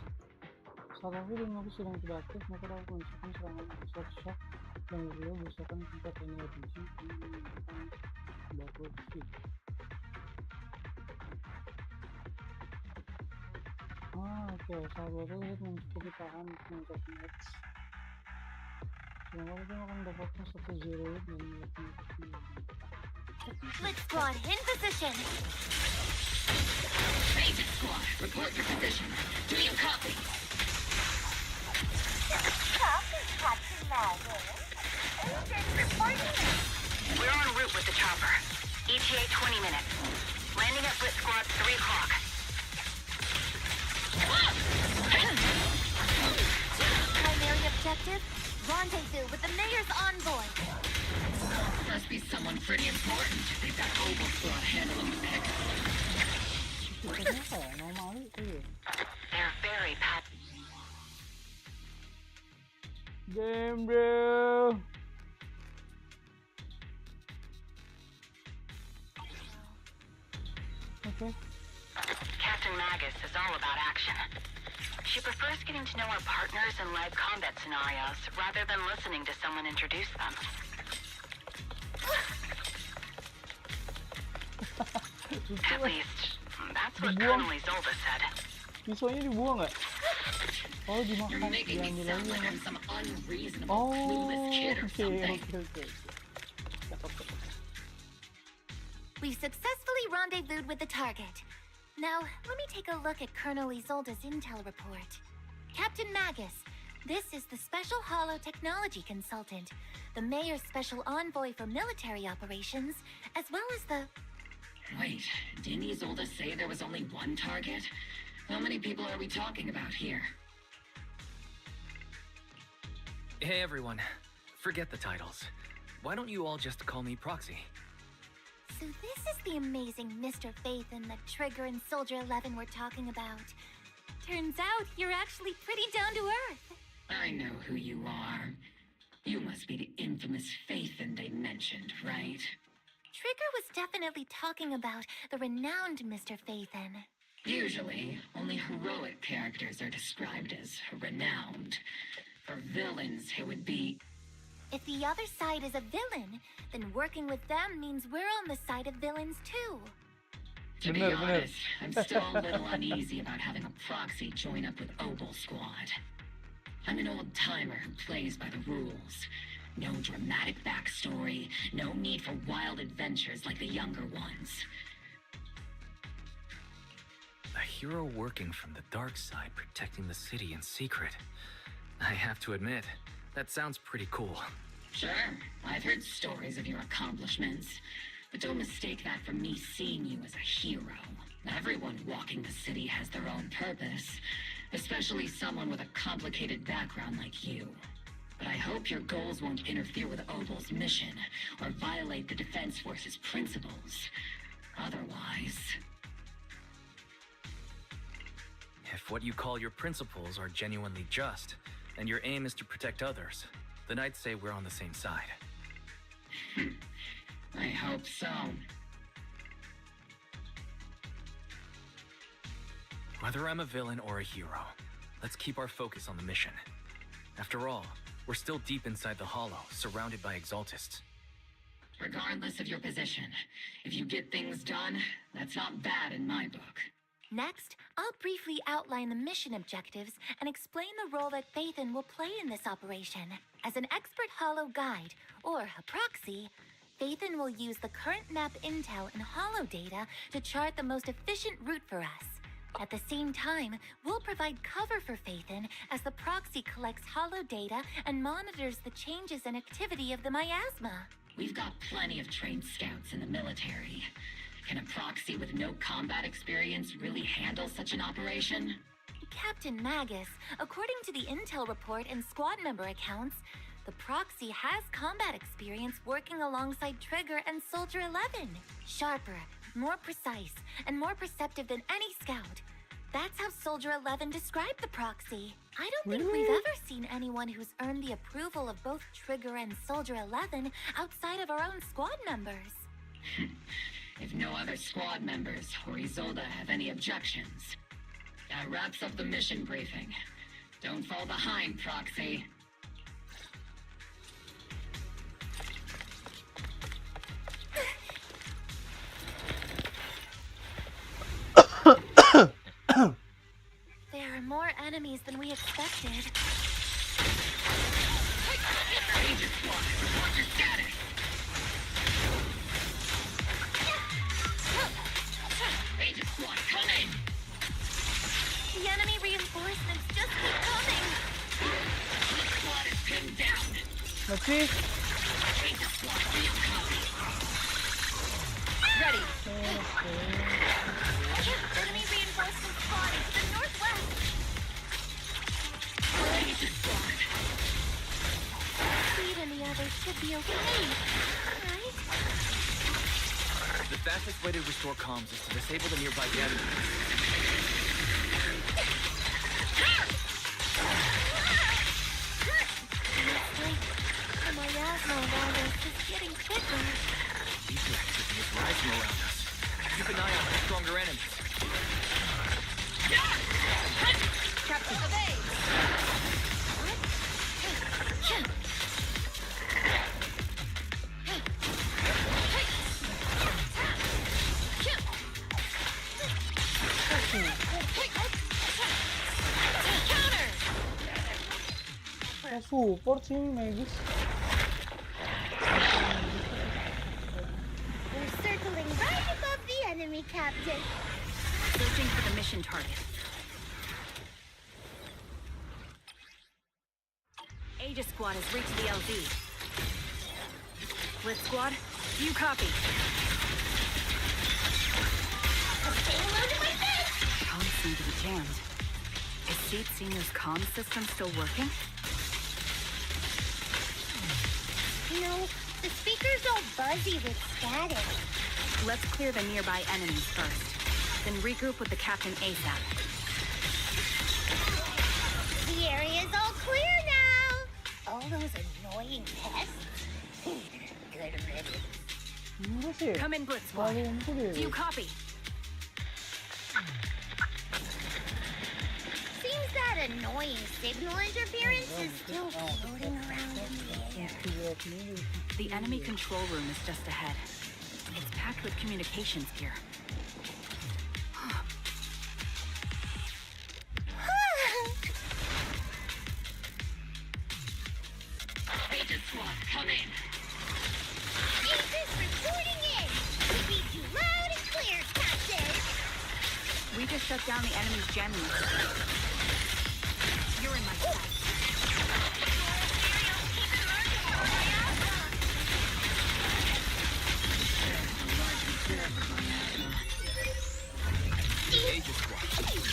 Saat aku dan aku sedang tidak aktif, maka dapat melancarkan serangan shock dan beliau berusaha tempat ini habisi bakul kecil. Oke, sahabatku lihat mencukupi tahan mencapai X. Semoga kita akan dapatkan 1-0 dan melakukan. Split Squad in position. Aegis Squad, report your position. Do you copy? Copy, Captain Magus. Agent reporting. We're en route with the chopper. ETA 20 minutes. Landing at Split Squad 3 o'clock. objective? Rendezvous with the mayor's envoy. Must be someone pretty important. They've got Oval Squad handling the pick. They're very bad. Game, bro. Okay. Captain Magus is all about action. She prefers getting to know our partners in live combat scenarios rather than listening to someone introduce them. At least, that's what Colonel Isolde said. Siswanya dibuang nggak? Oh, dimakan. You're making me sound like I'm some unreasonable, Oh, clueless kid or something. okay. We've successfully rendezvoused with the target. Now, let me take a look at Colonel Isolde's intel report. Captain Magus, this is the Special Holo Technology Consultant, the Mayor's Special Envoy for Military Operations, as well as the... Wait, didn't Isolde say there was only one target? How many people are we talking about here? Hey everyone, forget the titles. Why don't you all just call me Proxy? So this is the amazing Mr. Phaethon that Trigger and Soldier 11 were talking about. Turns out you're actually pretty down to earth. I know who you are. You must be the infamous Phaethon they mentioned, right? Trigger was definitely talking about the renowned Mr. Phaethon. Usually, only heroic characters are described as renowned. For villains, it would be... If the other side is a villain, then working with them means we're on the side of villains too. To be honest, I'm still a little uneasy about having a proxy join up with Oval Squad. I'm an old-timer who plays by the rules. No dramatic backstory, no need for wild adventures like the younger ones. A hero working from the dark side, protecting the city in secret. I have to admit, that sounds pretty cool. Sure, I've heard stories of your accomplishments, but don't mistake that for me seeing you as a hero. Everyone walking the city has their own purpose, especially someone with a complicated background like you. But I hope your goals won't interfere with Oval's mission or violate the Defense Force's principles. Otherwise... If what you call your principles are genuinely just, and your aim is to protect others, then I'd say we're on the same side. I hope so. Whether I'm a villain or a hero, let's keep our focus on the mission. After all, we're still deep inside the Hollow, surrounded by Exaltists. Regardless of your position, if you get things done, that's not bad in my book. Next, I'll briefly outline the mission objectives and explain the role that Phaethon will play in this operation. As an expert Holo guide, or a proxy, Phaethon will use the current map intel and Holo data to chart the most efficient route for us. At the same time, we'll provide cover for Phaethon as the proxy collects Holo data and monitors the changes and activity of the miasma. We've got plenty of trained scouts in the military. Can a proxy with no combat experience really handle such an operation? Captain Magus, according to the intel report and squad member accounts, the proxy has combat experience working alongside Trigger and Soldier 11. Sharper, more precise, and more perceptive than any scout. That's how Soldier 11 described the proxy. I don't think we've ever seen anyone who's earned the approval of both Trigger and Soldier 11 outside of our own squad members. If no other squad members or Isolde have any objections. That wraps up the mission briefing. Don't fall behind, Proxy. There are more enemies than we expected. Ranger Squad, report your status. Ranger Squad, come in. The enemy reinforcements just keep coming. The squad is pinned down. Masih. Ranger Squad, real copy. Ready. Enemy reinforcements spotted to the northwest. Ranger Squad. should be okay, right? The fastest way to restore comms is to disable the nearby gather. Looks like the miasma around us is getting thicker. Ether activity is rising around us. Keep an eye out for stronger enemies. Captain, obey! Support sih Magis. We're circling right above the enemy, Captain. Searching for the mission target. Aegis Squad has reached the LZ. Blitz Squad, do you copy? Comms seem to be jammed. Is Seed Senior's comm system still working? You know, the speaker's all buzzy with static. Let's clear the nearby enemies first, then regroup with the captain ASAP. The area's all clear now. All those annoying pests. Good riddance. Come in, Blitz Squad. Do you copy? Seems that annoying signal interference is still floating around in the air. The enemy control room is just ahead. It's packed with communications gear. Agent Squad, come in. Agents reporting in. We read you loud and clear, Captain. We just shut down the enemy's jamming system. You're in my sight. Aegis Squad,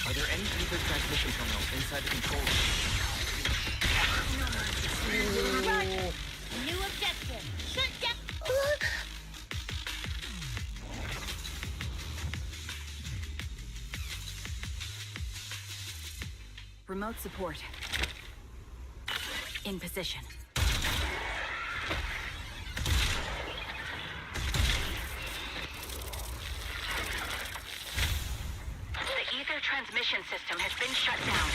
are there any ether transmission terminals inside the control room? Roger. New objective. Shut down. Remote support. In position. The ether transmission system has been shut down.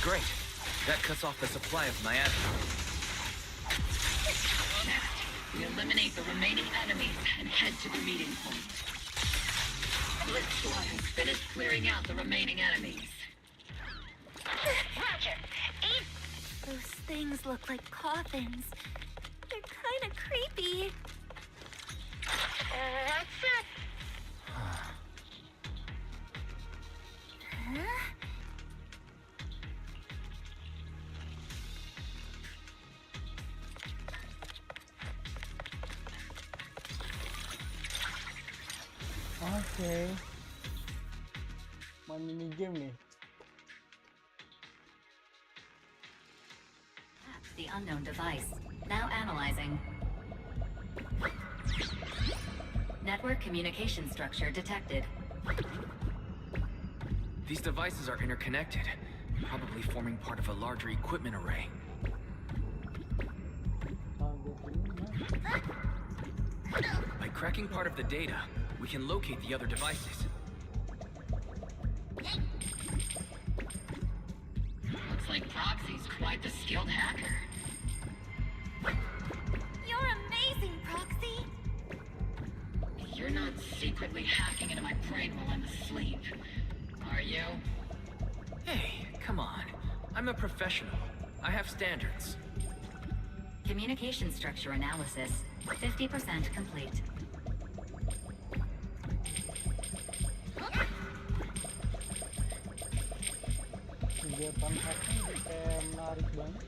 Great. That cuts off the supply of miasma. Next, we eliminate the remaining enemies and head to the meeting point. Blitz Squad has finished clearing out the remaining enemies. Roger. Those things look like coffins. They're kind of creepy. What's that? Huh? Oke. Main mini game nih. The unknown device. Now analyzing. Network communication structure detected. These devices are interconnected, probably forming part of a larger equipment array. By cracking part of the data, we can locate the other devices. Looks like Proxy's quite the skilled hacker. You're amazing, Proxy. You're not secretly hacking into my brain while I'm asleep, are you? Hey, come on. I'm a professional. I have standards. Communication structure analysis, 50% complete. Kegiatan hacking kayak menarik banget.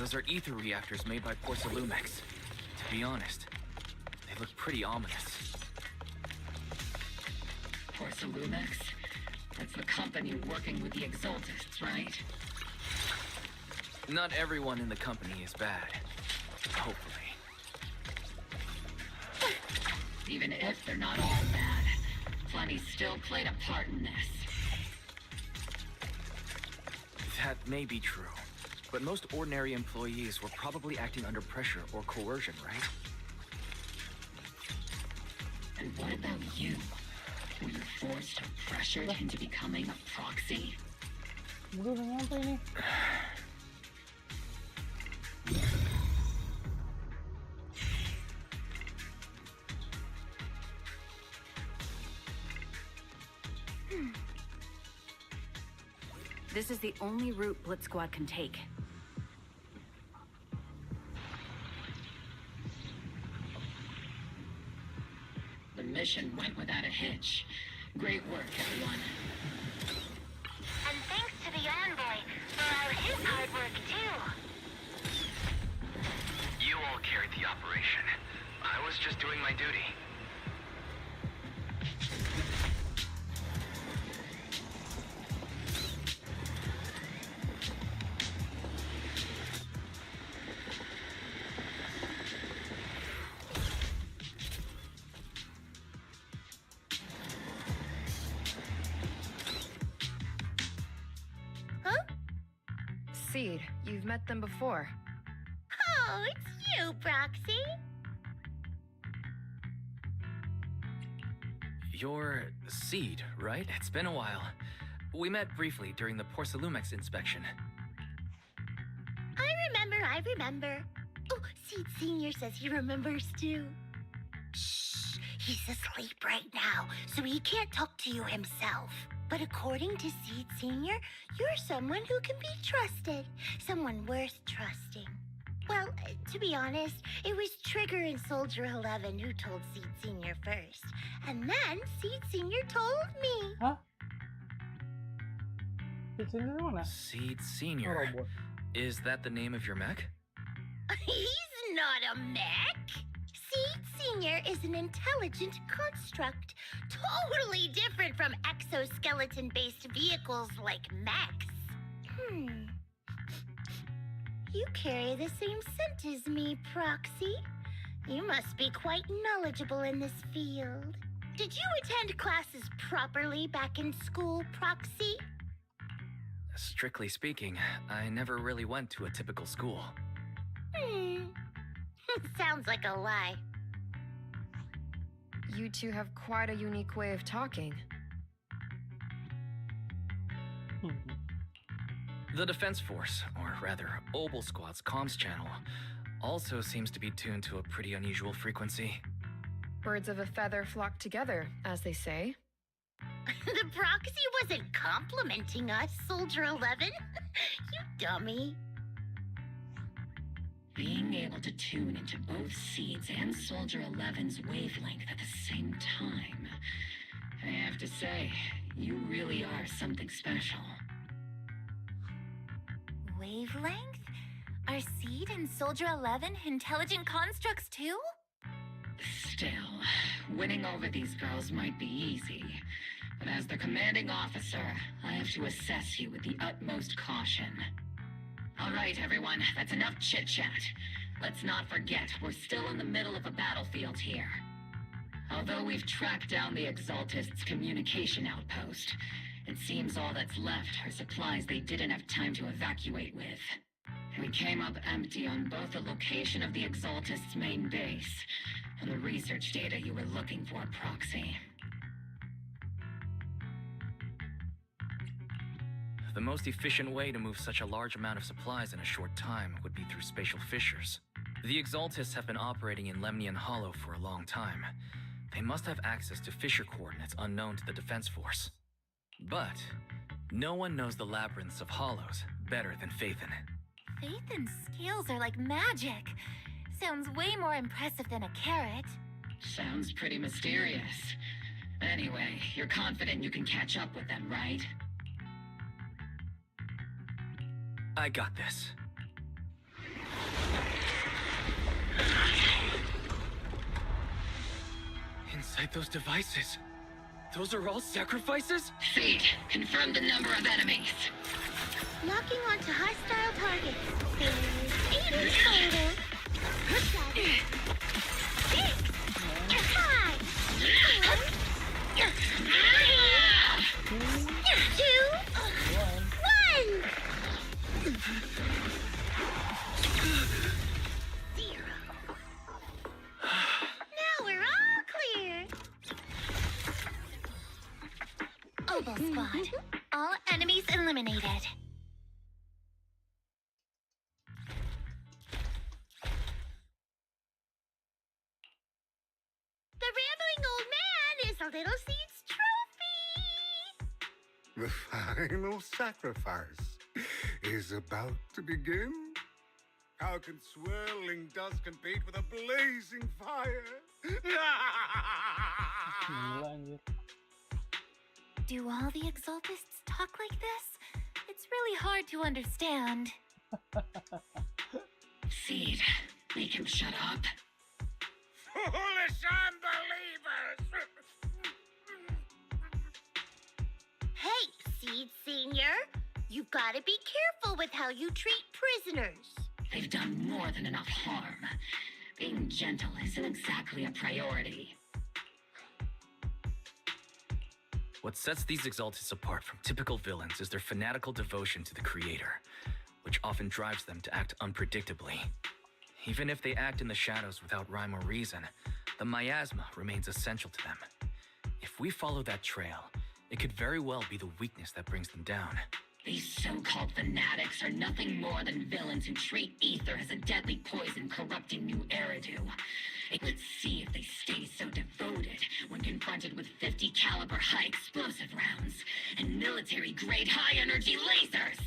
Those are ether reactors made by Porcelumex. To be honest, they look pretty ominous. Porcelumex? That's the company working with the Exaltists, right? Not everyone in the company is bad. Hopefully. Even if they're not all bad, plenty still played a part in this. That may be true, but most ordinary employees were probably acting under pressure or coercion, right? And what about you? Were you forced or pressured into becoming a proxy? This is the only route Blitz Squad can take. The mission went without a hitch. Great work, everyone. And thanks to the envoy for all his hard work, too. You all carried the operation. I was just doing my duty. Seed, you've met them before. Oh, it's you, Proxy. You're Seed, right? It's been a while. We met briefly during the Porcelumex inspection. I remember. Oh, Seed Senior says he remembers too. Shh, he's asleep right now, so he can't talk to you himself. But according to Seed Senior, you're someone who can be trusted. Someone worth trusting. Well, to be honest, it was Trigger and Soldier 11 who told Seed Senior first. And then Seed Senior told me. Huh? Seed Senior mana? Seed Senior. Oh, boy. Is that the name of your mech? He's not a mech. Seed Senior is an intelligent construct, totally different from exoskeleton-based vehicles like mechs. You carry the same scent as me, Proxy. You must be quite knowledgeable in this field. Did you attend classes properly back in school, Proxy? Strictly speaking, I never really went to a typical school. Sounds like a lie. You two have quite a unique way of talking. The Defense Force, or rather, Obel Squad's comms channel, also seems to be tuned to a pretty unusual frequency. Birds of a feather flock together, as they say. The Proxy wasn't complimenting us, Soldier 11. You dummy. Being able to tune into both Seed's and Soldier 11's wavelength at the same time. I have to say, you really are something special. Wavelength? Are Seed and Soldier 11 intelligent constructs too? Still, winning over these girls might be easy. But as their commanding officer, I have to assess you with the utmost caution. All right, everyone, that's enough chit-chat. Let's not forget, we're still in the middle of a battlefield here. Although we've tracked down the Exaltists' communication outpost, it seems all that's left are supplies they didn't have time to evacuate with. We came up empty on both the location of the Exaltists' main base and the research data you were looking for, Proxy. The most efficient way to move such a large amount of supplies in a short time would be through spatial fissures. The Exaltists have been operating in Lemnian Hollow for a long time. They must have access to fissure coordinates unknown to the Defense Force. But no one knows the labyrinths of hollows better than Phaethon. Phaethon's skills are like magic. Sounds way more impressive than a carrot. Sounds pretty mysterious. Anyway, you're confident you can catch up with them, right? I got this. Inside those devices, those are all sacrifices? Seed, confirm the number of enemies. Locking onto hostile targets. There's 8 in total. 7, 6, 5, 4, 2, 1. 0. Now we're all clear. Oval Squad. All enemies eliminated. The rambling old man is a little seed's trophy. The final sacrifice is about to begin. How can swirling dust compete with a blazing fire? Do all the Exaltists talk like this? It's really hard to understand. Seed, make him shut up. Foolish unbelievers! Hey, Seed Senior. You've got to be careful with how you treat prisoners. They've done more than enough harm. Being gentle isn't exactly a priority. What sets these Exaltists apart from typical villains is their fanatical devotion to the Creator, which often drives them to act unpredictably. Even if they act in the shadows without rhyme or reason, the miasma remains essential to them. If we follow that trail, it could very well be the weakness that brings them down. These so-called fanatics are nothing more than villains who treat ether as a deadly poison corrupting new Eridu. Let's see if they stay so devoted when confronted with 50 caliber high explosive rounds and military-grade high-energy lasers!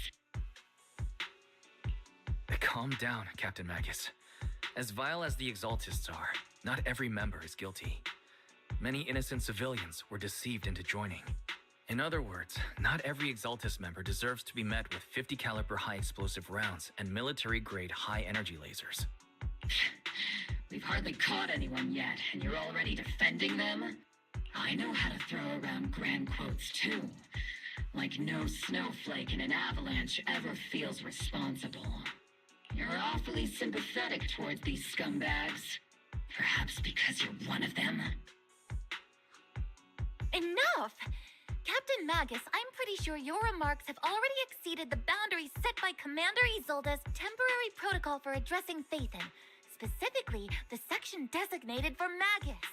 Calm down, Captain Magus. As vile as the Exaltists are, not every member is guilty. Many innocent civilians were deceived into joining. In other words, not every Exaltist member deserves to be met with 50 caliber high explosive rounds and military-grade high-energy lasers. We've hardly caught anyone yet, and you're already defending them? I know how to throw around grand quotes, too. Like no snowflake in an avalanche ever feels responsible. You're awfully sympathetic towards these scumbags. Perhaps because you're one of them? Enough! Captain Magus, I'm pretty sure your remarks have already exceeded the boundaries set by Commander Isolde's temporary protocol for addressing Phaethon, specifically the section designated for Magus.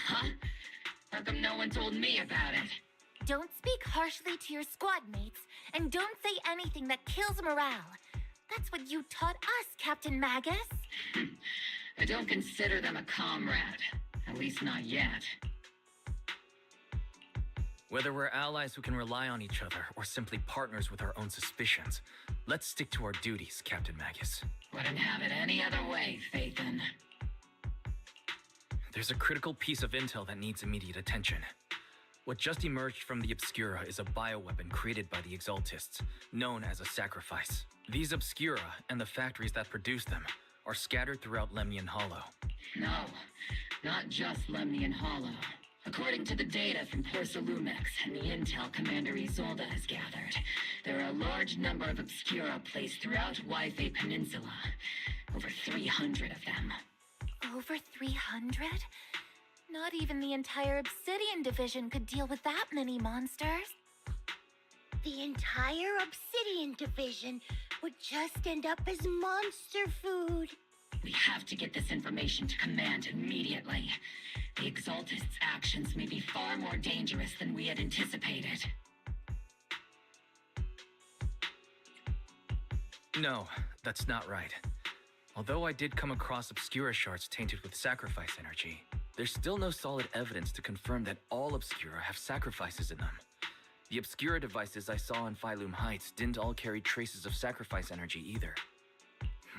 Huh? How come no one told me about it? Don't speak harshly to your squad mates, and don't say anything that kills morale. That's what you taught us, Captain Magus. I don't consider them a comrade. At least not yet. Whether we're allies who can rely on each other or simply partners with our own suspicions, let's stick to our duties, Captain Magus. Wouldn't have it any other way, Phaethon. There's a critical piece of intel that needs immediate attention. What just emerged from the Obscura is a bioweapon created by the Exaltists, known as a sacrifice. These Obscura, and the factories that produce them, are scattered throughout Lemnian Hollow. No, not just Lemnian Hollow. According to the data from Porcelumex and the intel Commander Isolde has gathered, there are a large number of Obscura placed throughout Yphae Peninsula. Over 300 of them. Over 300? Not even the entire Obsidian Division could deal with that many monsters. The entire Obsidian Division would just end up as monster food. We have to get this information to Command immediately. The Exaltists' actions may be far more dangerous than we had anticipated. No, that's not right. Although I did come across Obscura shards tainted with sacrifice energy, there's still no solid evidence to confirm that all Obscura have sacrifices in them. The Obscura devices I saw on Phylum Heights didn't all carry traces of sacrifice energy either.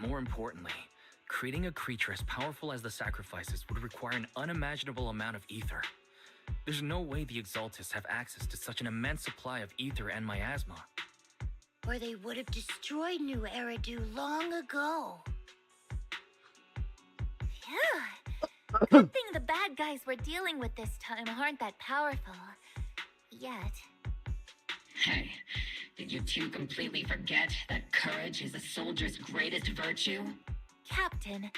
More importantly, creating a creature as powerful as the sacrifices would require an unimaginable amount of ether. There's no way the Exaltists have access to such an immense supply of ether and miasma. Or they would have destroyed New Eridu long ago. Phew. Good thing the bad guys we're dealing with this time aren't that powerful. Yet. Hey, did you two completely forget that courage is a soldier's greatest virtue? Captain,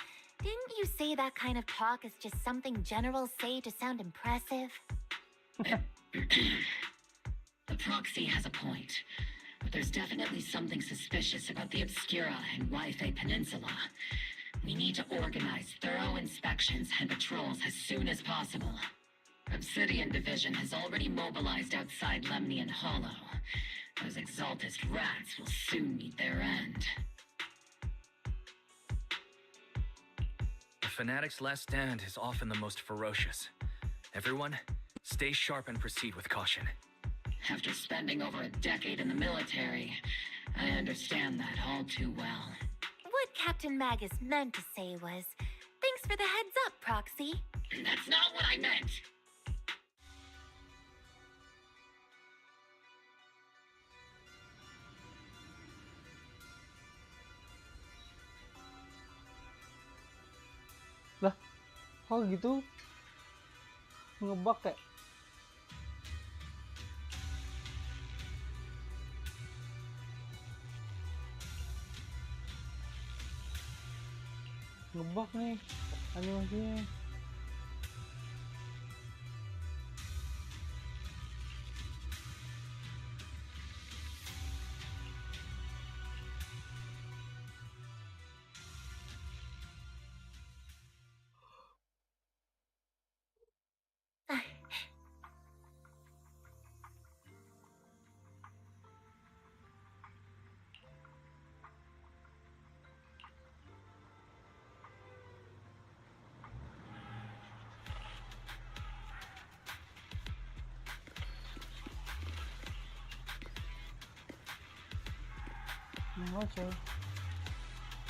didn't you say that kind of talk is just something generals say to sound impressive? The proxy has a point, but there's definitely something suspicious about the Obscura and Yfe Peninsula. We need to organize thorough inspections and patrols as soon as possible. Obsidian Division has already mobilized outside Lemnian Hollow. Those Exaltist rats will soon meet their end. The Fanatic's last stand is often the most ferocious. Everyone, stay sharp and proceed with caution. After spending over a decade in the military, I understand that all too well. What Captain Magus meant to say was, thanks for the heads up, Proxy. That's not what I meant! Lah, kok gitu? Ngebug kayak? Ngebug nih animasinya. Enggak coy,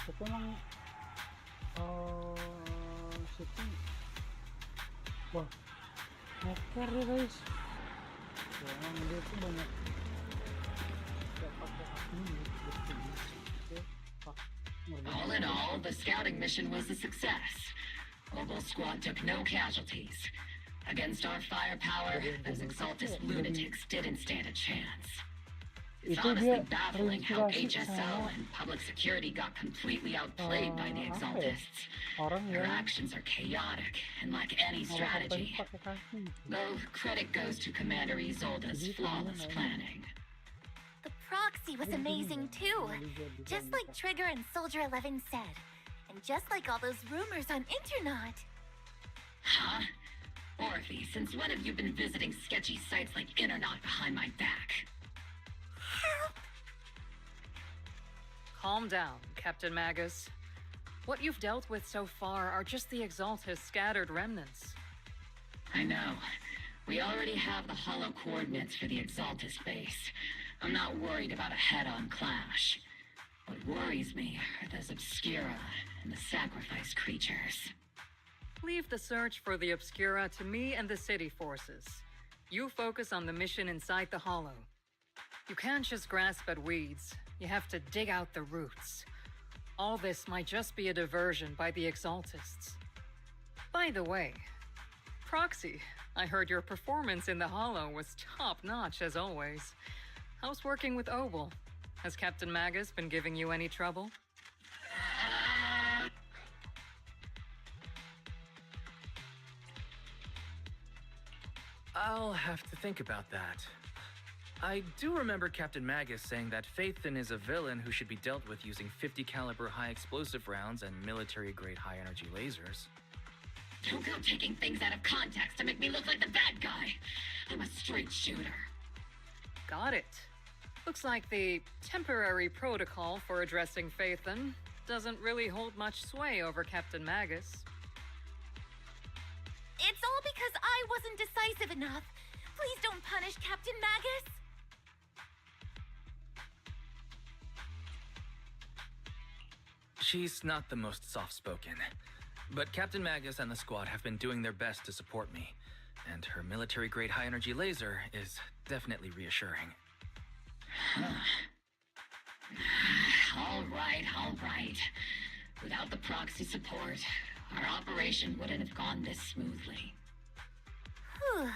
tapi emang situ wah hacker ya guys ya, emang dia tuh banyak pakai admin gitu. All in all, the scouting mission was a success. Mobile Squad took no casualties. Against our firepower, those Exaltist lunatics didn't stand a chance. It's honestly baffling how HSO and public security got completely outplayed by the Exaltists. Their actions are chaotic and lack any strategy. Though credit goes to Commander Isolde's flawless planning. The proxy was amazing too. Just like Trigger and Soldier 11 said. And just like all those rumors on Internet. Huh? Orphe, since when have you been visiting sketchy sites like Internet behind my back? Calm down, Captain Magus. What you've dealt with so far are just the Exaltist scattered remnants. I know. We already have the hollow coordinates for the Exaltist base. I'm not worried about a head-on clash. What worries me are those Obscura and the sacrifice creatures. Leave the search for the Obscura to me and the city forces. You focus on the mission inside the hollow. You can't just grasp at weeds. You have to dig out the roots. All this might just be a diversion by the Exaltists. By the way, Proxy, I heard your performance in the Hollow was top-notch as always. How's working with Obel? Has Captain Magus been giving you any trouble? I'll have to think about that. I do remember Captain Magus saying that Phaethon is a villain who should be dealt with using 50 caliber high explosive rounds and military-grade high-energy lasers. Don't go taking things out of context to make me look like the bad guy. I'm a straight shooter. Got it. Looks like the temporary protocol for addressing Phaethon doesn't really hold much sway over Captain Magus. It's all because I wasn't decisive enough. Please don't punish Captain Magus. She's not the most soft-spoken, but Captain Magus and the squad have been doing their best to support me, and her military-grade high-energy laser is definitely reassuring. All right. Without the proxy support, our operation wouldn't have gone this smoothly. Whew.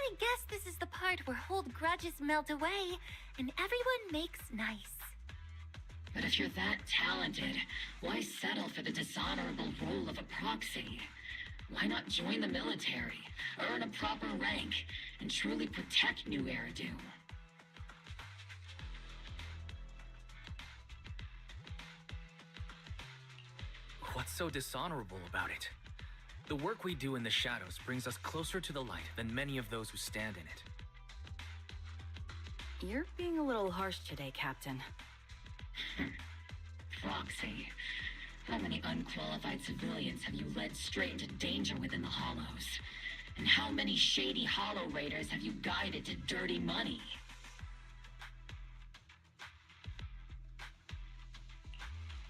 I guess this is the part where old grudges melt away and everyone makes nice. But if you're that talented, why settle for the dishonorable role of a proxy? Why not join the military, earn a proper rank, and truly protect New Eridu? What's so dishonorable about it? The work we do in the shadows brings us closer to the light than many of those who stand in it. You're being a little harsh today, Captain. Proxy. How many unqualified civilians have you led straight into danger within the Hollows? And how many shady Hollow Raiders have you guided to dirty money?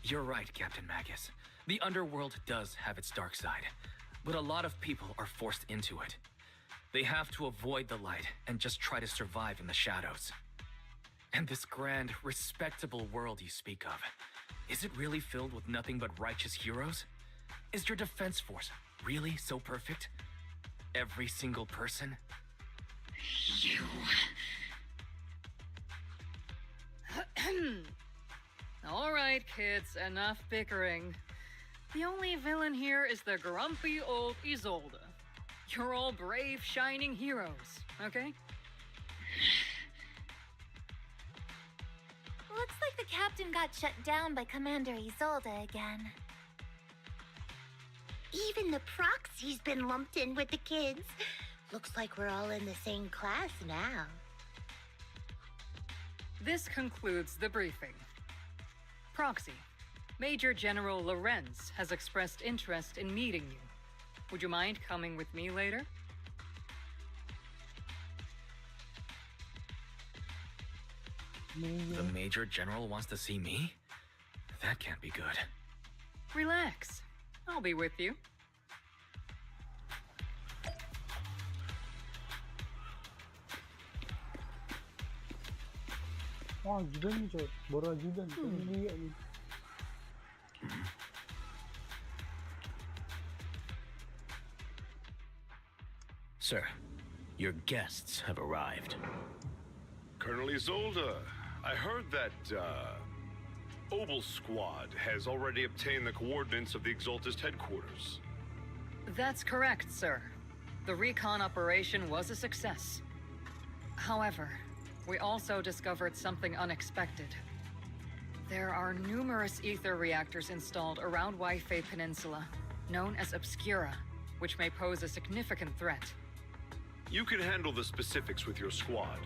You're right, Captain Magus. The underworld does have its dark side, but a lot of people are forced into it. They have to avoid the light and just try to survive in the shadows. And this grand, respectable world you speak of, is it really filled with nothing but righteous heroes? Is your defense force really so perfect? Every single person? You... All right, kids, enough bickering. The only villain here is the grumpy old Isolde. You're all brave, shining heroes, okay? Looks like the captain got shut down by Commander Isolde again. Even the proxy's been lumped in with the kids. Looks like we're all in the same class now. This concludes the briefing. Proxy, Major General Lorenz has expressed interest in meeting you. Would you mind coming with me later? The Major General wants to see me? That can't be good. Relax. I'll be with you. Wah, ajudan nih coy, baru ajudan. Lihat nih. Sir, your guests have arrived. Colonel Isolde, I heard that, Obel Squad has already obtained the coordinates of the Exaltist headquarters. That's correct, sir. The recon operation was a success. However, we also discovered something unexpected. There are numerous ether reactors installed around Wi-Fi Peninsula, known as Obscura, which may pose a significant threat. You can handle the specifics with your squad.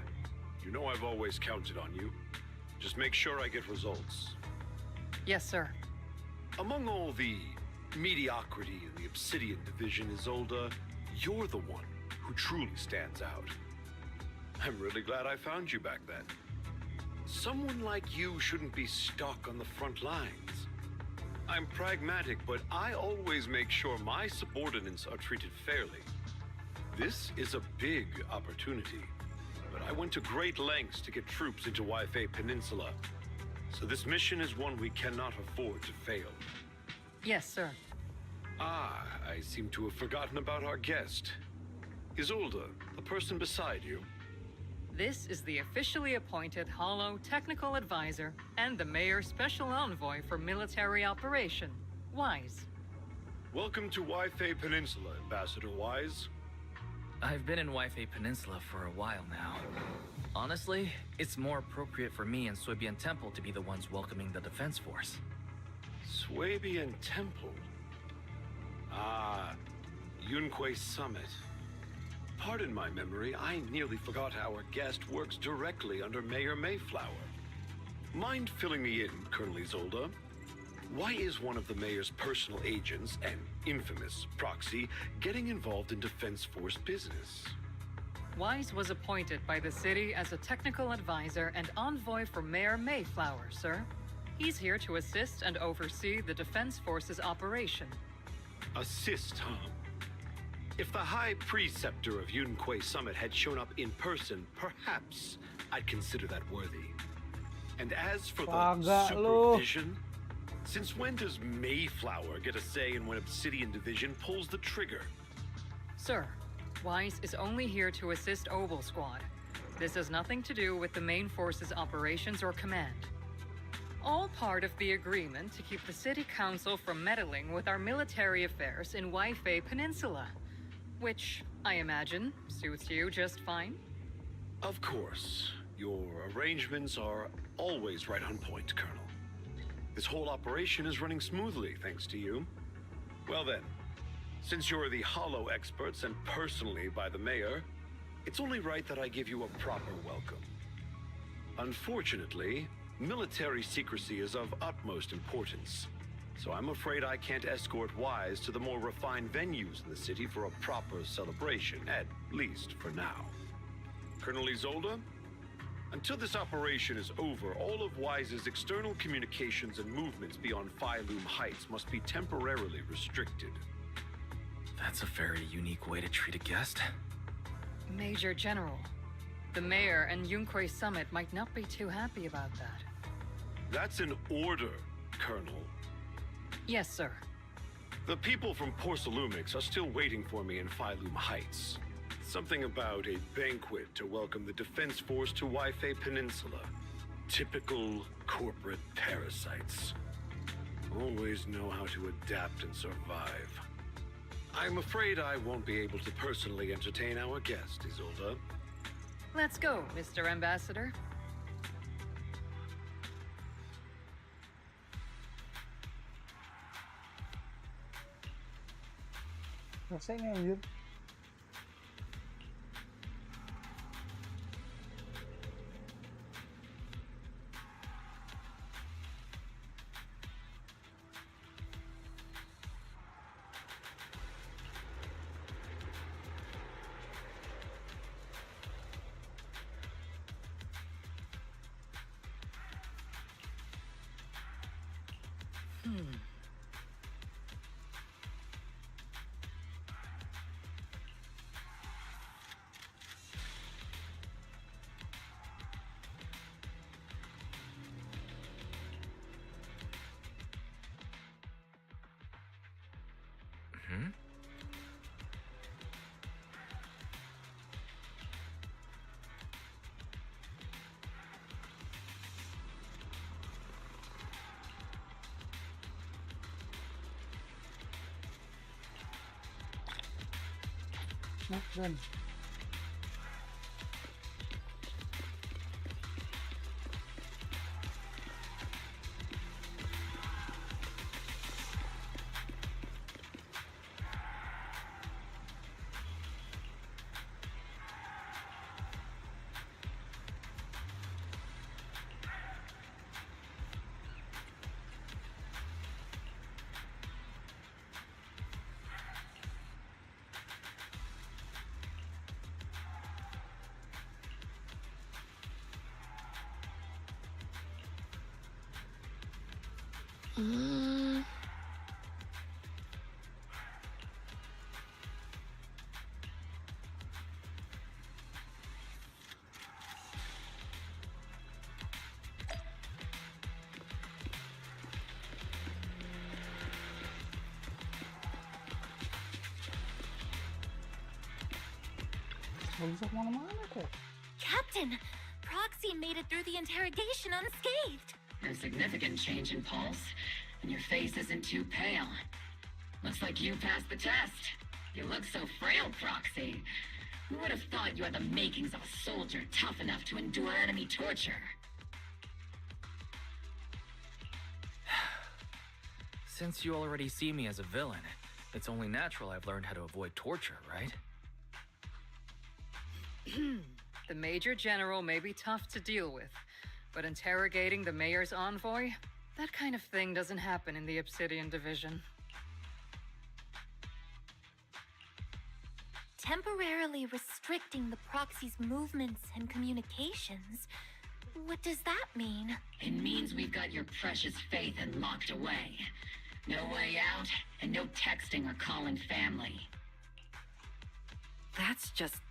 You know I've always counted on you. Just make sure I get results. Yes, sir. Among all the mediocrity in the Obsidian Division, Isolde, you're the one who truly stands out. I'm really glad I found you back then. Someone like you shouldn't be stuck on the front lines. I'm pragmatic, but I always make sure my subordinates are treated fairly. This is a big opportunity, but I went to great lengths to get troops into Wi-Fi Peninsula. So this mission is one we cannot afford to fail. Yes, sir. Ah, I seem to have forgotten about our guest. Isolde, the person beside you. This is the officially appointed Hollow Technical Advisor and the Mayor's Special Envoy for Military Operation, Wise. Welcome to Wi-Fi Peninsula, Ambassador Wise. I've been in Wi-Fi Peninsula for a while now. Honestly, it's more appropriate for me and Swabian Temple to be the ones welcoming the Defense Force. Swabian Temple? Ah, Yunque Summit. Pardon my memory, I nearly forgot our guest works directly under Mayor Mayflower. Mind filling me in, Colonel Isolde? Why is one of the mayor's personal agents, an infamous proxy, getting involved in Defense Force business? Wise was appointed by the city as a technical advisor and envoy for Mayor Mayflower, sir. He's here to assist and oversee the Defense Force's operation. Assist, huh? If the High Preceptor of Yunque Summit had shown up in person, perhaps I'd consider that worthy. And as for the supervision, Since when does Mayflower get a say in when Obsidian Division pulls the trigger? Sir, Weiss is only here to assist Obel Squad. This has nothing to do with the main force's operations or command. All part of the agreement to keep the City Council from meddling with our military affairs in Waifei Peninsula. Which, I imagine, suits you just fine? Of course. Your arrangements are always right on point, Colonel. This whole operation is running smoothly, thanks to you. Well then, since you're the Hollow expert sent personally by the mayor, it's only right that I give you a proper welcome. Unfortunately, military secrecy is of utmost importance, so I'm afraid I can't escort Wise to the more refined venues in the city for a proper celebration, at least for now. Colonel Isolde? Until this operation is over, all of Wise's external communications and movements beyond Phylum Heights must be temporarily restricted. That's a very unique way to treat a guest. Major General, the mayor and Yunquei Summit might not be too happy about that. That's an order, Colonel. Yes, sir. The people from Porcelumix are still waiting for me in Phylum Heights. Something about a banquet to welcome the Defense Force to Waifei Peninsula. Typical corporate parasites. Always know how to adapt and survive. I'm afraid I won't be able to personally entertain our guest, Isolde. Let's go, Mr. Ambassador. Rasanya anjir. Nah, dan nggak bisa kemana-mana kok. Captain, Proxy made it through the interrogation unscathed. No significant change in pulse, and your face isn't too pale. Looks like you passed the test. You look so frail, Proxy. Who would have thought you had the makings of a soldier tough enough to endure enemy torture? Since you already see me as a villain, it's only natural I've learned how to avoid torture, right? The Major General may be tough to deal with, but interrogating the mayor's envoy, that kind of thing doesn't happen in the Obsidian Division. Temporarily restricting the Proxy's movements and communications. What does that mean? It means we've got your precious Phaethon locked away. No way out, and no texting or calling family. That's just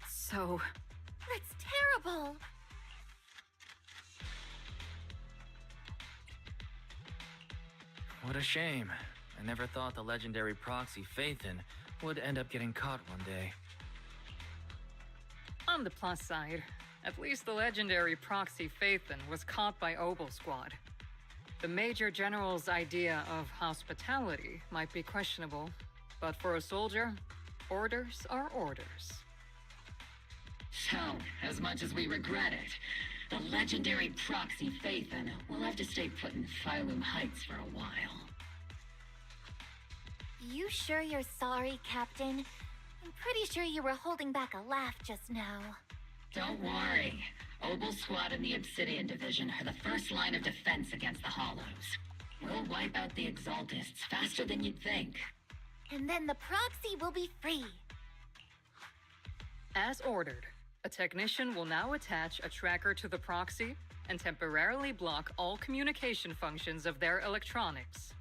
so... That's terrible! What a shame. I never thought the legendary proxy Phaethon would end up getting caught one day. On the plus side, at least the legendary proxy Phaethon was caught by Obel Squad. The Major General's idea of hospitality might be questionable, but for a soldier, orders are orders. So, as much as we regret it, the legendary proxy Phaethon will have to stay put in Phylum Heights for a while. You sure you're sorry, Captain? I'm pretty sure you were holding back a laugh just now. Don't worry. Obel Squad and the Obsidian Division are the first line of defense against the Hollows. We'll wipe out the Exaltists faster than you'd think. And then the proxy will be free. As ordered, a technician will now attach a tracker to the proxy and temporarily block all communication functions of their electronics.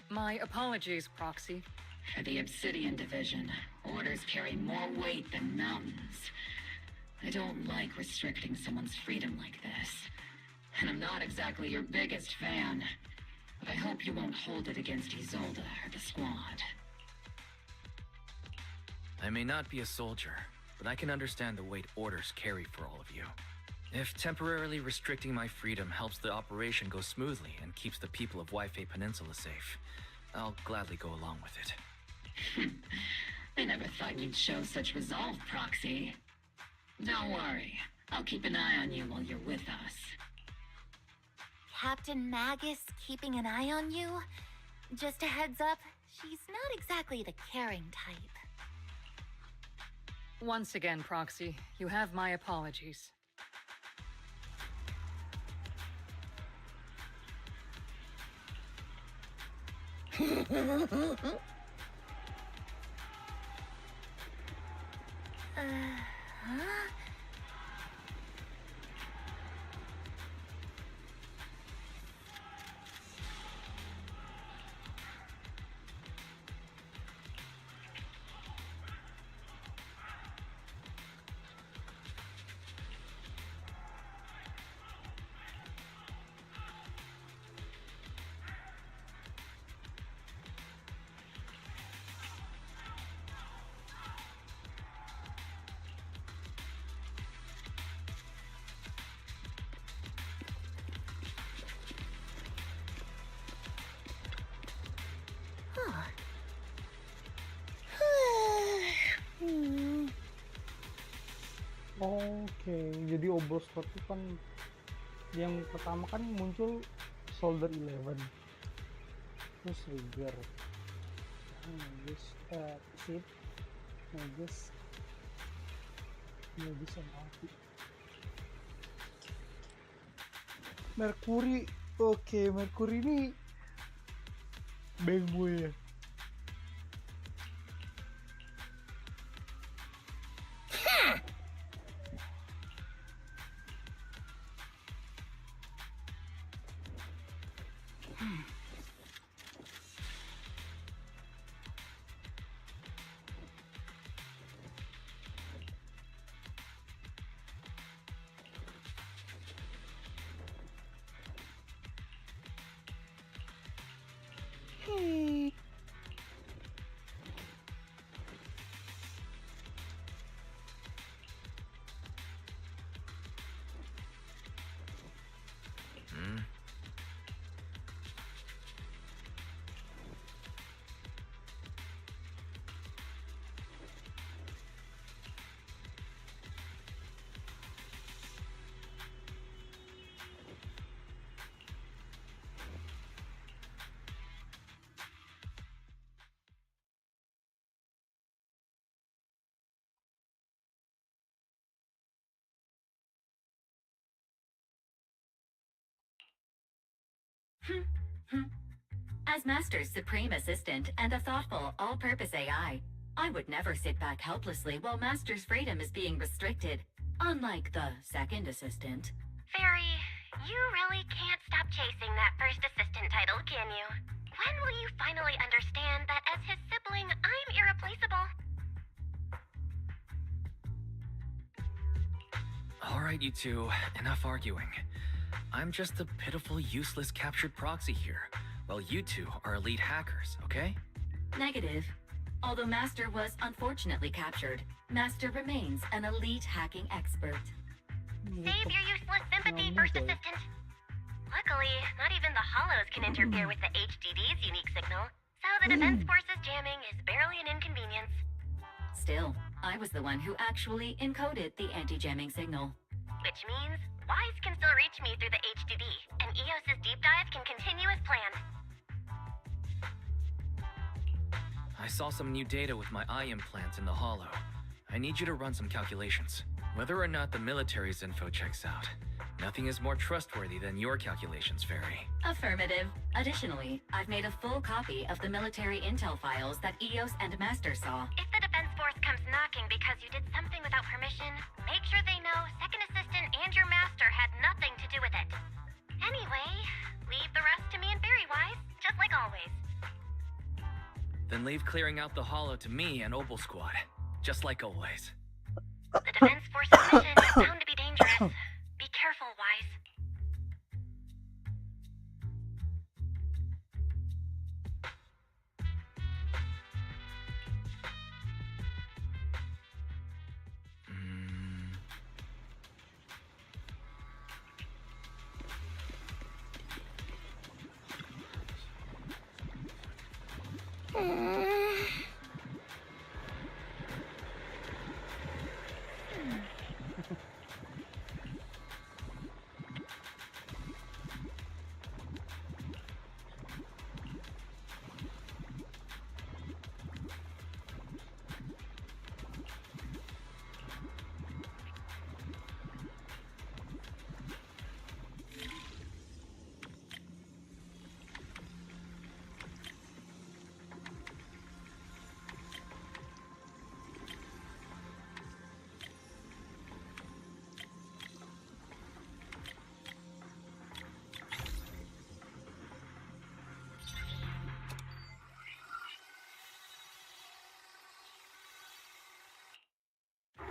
My apologies, Proxy. For the Obsidian Division, orders carry more weight than mountains. I don't like restricting someone's freedom like this. And I'm not exactly your biggest fan. But I hope you won't hold it against Isolde or the Squad. I may not be a soldier, but I can understand the weight orders carry for all of you. If temporarily restricting my freedom helps the operation go smoothly and keeps the people of Waifei Peninsula safe, I'll gladly go along with it. I never thought you'd show such resolve, Proxy. Don't worry. I'll keep an eye on you while you're with us. Captain Magus keeping an eye on you? Just a heads up, she's not exactly the caring type. Once again, Proxy, you have my apologies. Huh? Oke, jadi Obel Squad itu kan yang pertama kan muncul Soldier 11, terus Rigger, Magus, Sid, Magus sama Alfi. Mercury, oke, Mercury ini bang gue ya. As Master's supreme assistant and a thoughtful, all-purpose AI, I would never sit back helplessly while Master's freedom is being restricted, unlike the second assistant. Very You really can't stop chasing that first assistant title, can you? When will you finally understand that as his sibling, I'm irreplaceable? Alright, you two, enough arguing. I'm just a pitiful, useless captured proxy here, while you two are elite hackers, okay? Negative. Although Master was unfortunately captured, Master remains an elite hacking expert. Save your useless sympathy, first assistant. Luckily, not even the Hollows can interfere with the HDD's unique signal, so the Defense Force's jamming is barely an inconvenience. Still, I was the one who actually encoded the anti-jamming signal. Which means Wise can still reach me through the HDD, and EOS's deep dive can continue as planned. I saw some new data with my eye implant in the hollow. I need you to run some calculations. Whether or not the military's info checks out, nothing is more trustworthy than your calculations, Fairy. Affirmative. Additionally, I've made a full copy of the military intel files that EOS and Master saw. If the Defense Force comes knocking because you did something without permission, make sure they know Second Assistant and your Master had nothing to do with it. Anyway, leave the rest to me and Fairy Wise, just like always. Then leave clearing out the hollow to me and Opal Squad, just like always. The Defense Force's mission is bound to be dangerous. Be careful, Wise.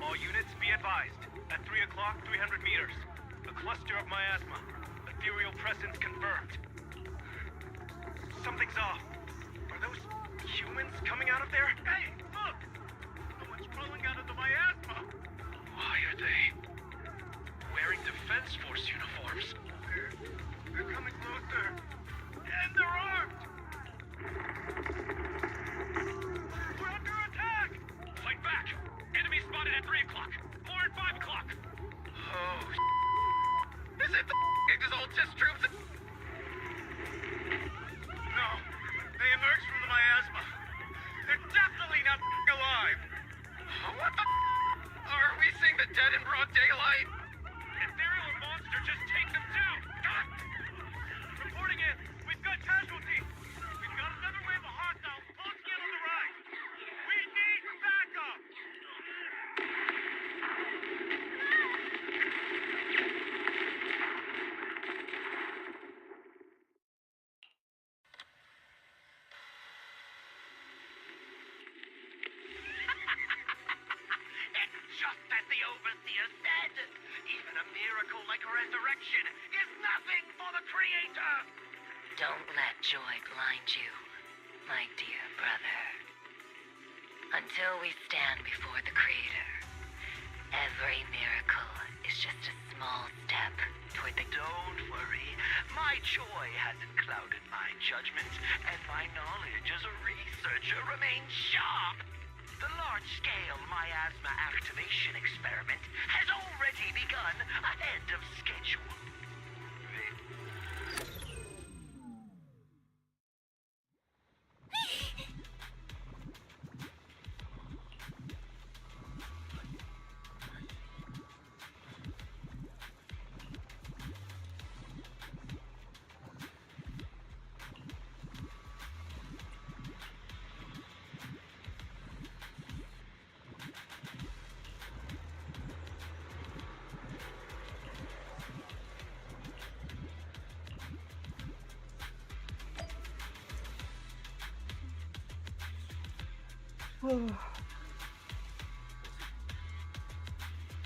All units be advised. At 3 o'clock, 300 meters. A cluster of miasma. Ethereal presence confirmed. Something's off. Are those humans coming out of there? Hey, look! Someone's crawling out of the miasma! Why are they wearing Defense Force uniforms? They're coming closer. And they're armed! We're under attack! Fight back! Enemy spotted at 3 o'clock. More at 5 o'clock. Oh, is it the Exaltis troops? No, they emerged from the miasma. They're definitely not alive. What the Are we seeing the dead in broad daylight? Ethereal monster, just take them down! Reporting in. We've got casualties. We've got another wave of hostiles closing in on the right. We need backup! Just as the Overseer said, even a miracle like resurrection is nothing for the Creator! Don't let joy blind you, my dear brother. Until we stand before the Creator, every miracle is just a small step toward the... Don't worry, my joy hasn't clouded my judgment, and my knowledge as a researcher remains sharp. The large-scale miasma activation experiment has already begun ahead of schedule.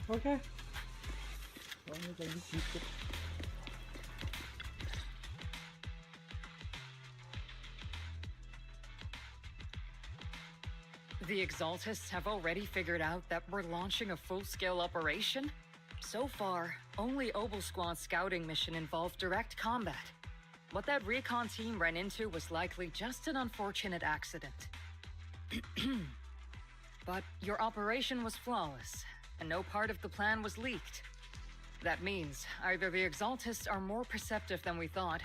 Oke. Lanjut lagi sedikit. The Exaltists have already figured out that we're launching a full-scale operation? So far, only Obel Squad's scouting mission involved direct combat. What that recon team ran into was likely just an unfortunate accident. But your operation was flawless, and no part of the plan was leaked. That means either the Exaltists are more perceptive than we thought,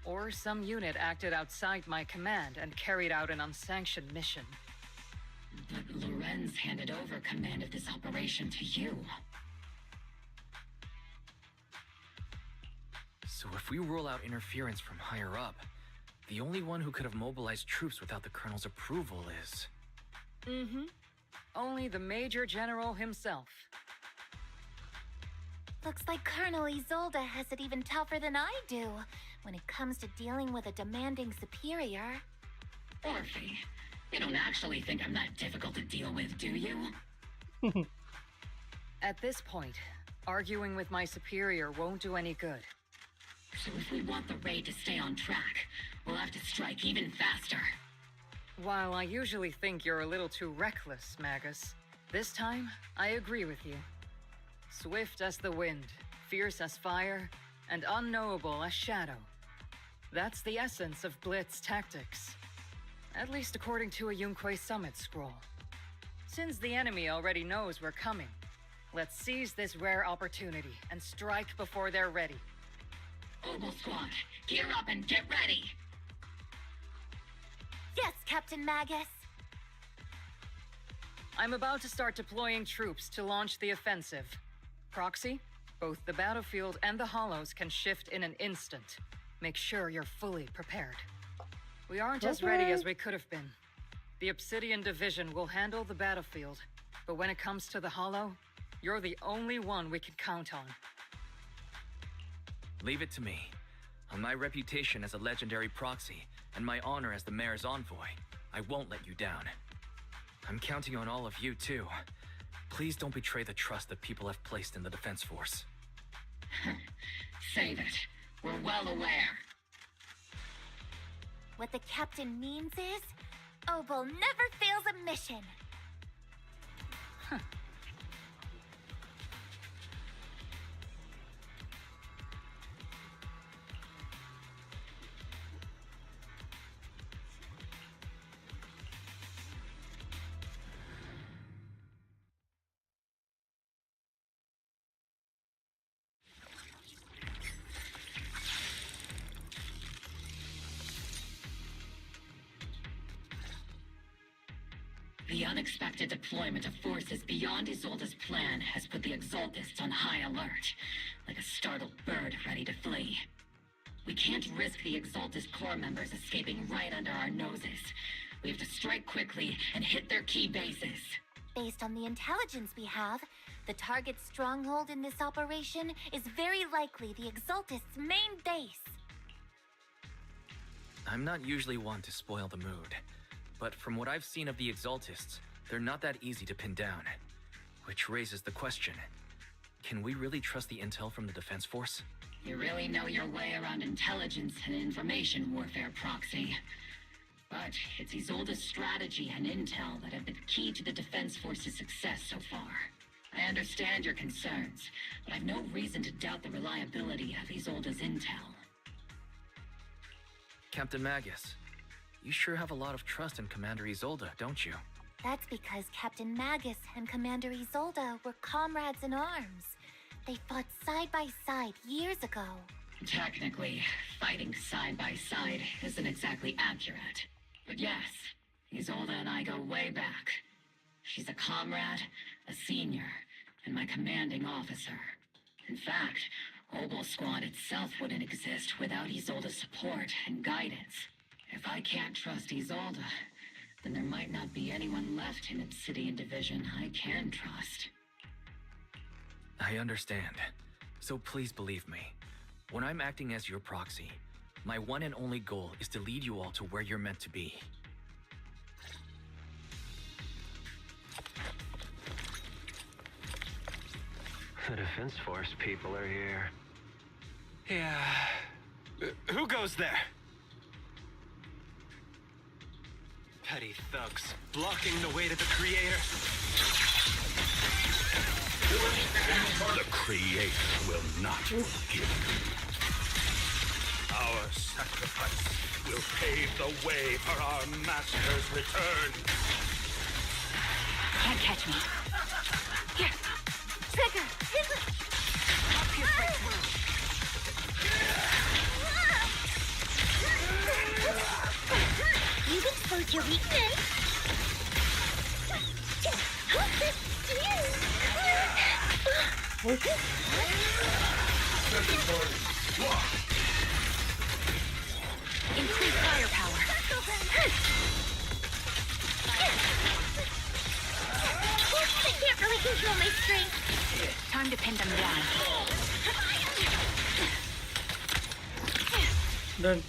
or some unit acted outside my command and carried out an unsanctioned mission. But Lorenz handed over command of this operation to you. So if we rule out interference from higher up, the only one who could have mobilized troops without the Colonel's approval is... Only the Major General himself. Looks like Colonel Isolde has it even tougher than I do when it comes to dealing with a demanding superior. Orphe, you don't actually think I'm that difficult to deal with, do you? At this point, arguing with my superior won't do any good. So if we want the raid to stay on track, we'll have to strike even faster. While I usually think you're a little too reckless, Magus, this time I agree with you. Swift as the wind, fierce as fire, and unknowable as shadow. That's the essence of Blitz tactics. At least according to a Yunque Summit scroll. Since the enemy already knows we're coming, let's seize this rare opportunity and strike before they're ready. Obel Squad, gear up and get ready! Yes, Captain Magus! I'm about to start deploying troops to launch the offensive. Proxy, both the battlefield and the hollows can shift in an instant. Make sure you're fully prepared. We aren't as ready as we could have been. The Obsidian Division will handle the battlefield, but when it comes to the hollow, you're the only one we can count on. Leave it to me. On my reputation as a legendary proxy, and my honor as the mayor's envoy, I won't let you down. I'm counting on all of you, too. Please don't betray the trust that people have placed in the Defense Force. Save it. We're well aware. What the captain means is, Obel never fails a mission. The unexpected deployment of forces beyond Isolde's plan has put the Exaltists on high alert, like a startled bird ready to flee. We can't risk the Exaltist Corps members escaping right under our noses. We have to strike quickly and hit their key bases. Based on the intelligence we have, the target's stronghold in this operation is very likely the Exaltists' main base. I'm not usually one to spoil the mood, but from what I've seen of the Exaltists, they're not that easy to pin down. Which raises the question, can we really trust the intel from the Defense Force? You really know your way around intelligence and information warfare, Proxy. But it's Isolde's strategy and intel that have been key to the Defense Force's success so far. I understand your concerns, but I've no reason to doubt the reliability of Isolde's intel. Captain Magus, you sure have a lot of trust in Commander Isolde, don't you? That's because Captain Magus and Commander Isolde were comrades in arms. They fought side by side years ago. Technically, fighting side by side isn't exactly accurate. But yes, Isolde and I go way back. She's a comrade, a senior, and my commanding officer. In fact, Obel Squad itself wouldn't exist without Isolde's support and guidance. If I can't trust Isolde, then there might not be anyone left in Obsidian Division I can trust. I understand. So please believe me. When I'm acting as your proxy, my one and only goal is to lead you all to where you're meant to be. Defense Force people are here. Yeah. Who goes there? Petty thugs, blocking the way to the Creator. The Creator will not forgive. Our sacrifice will pave the way for our master's return. Can't catch me. Here. Trigger. Up your breakthrough. You've exposed your weakness. Increase firepower. I can't really control my strength. Time to pin them down. Dan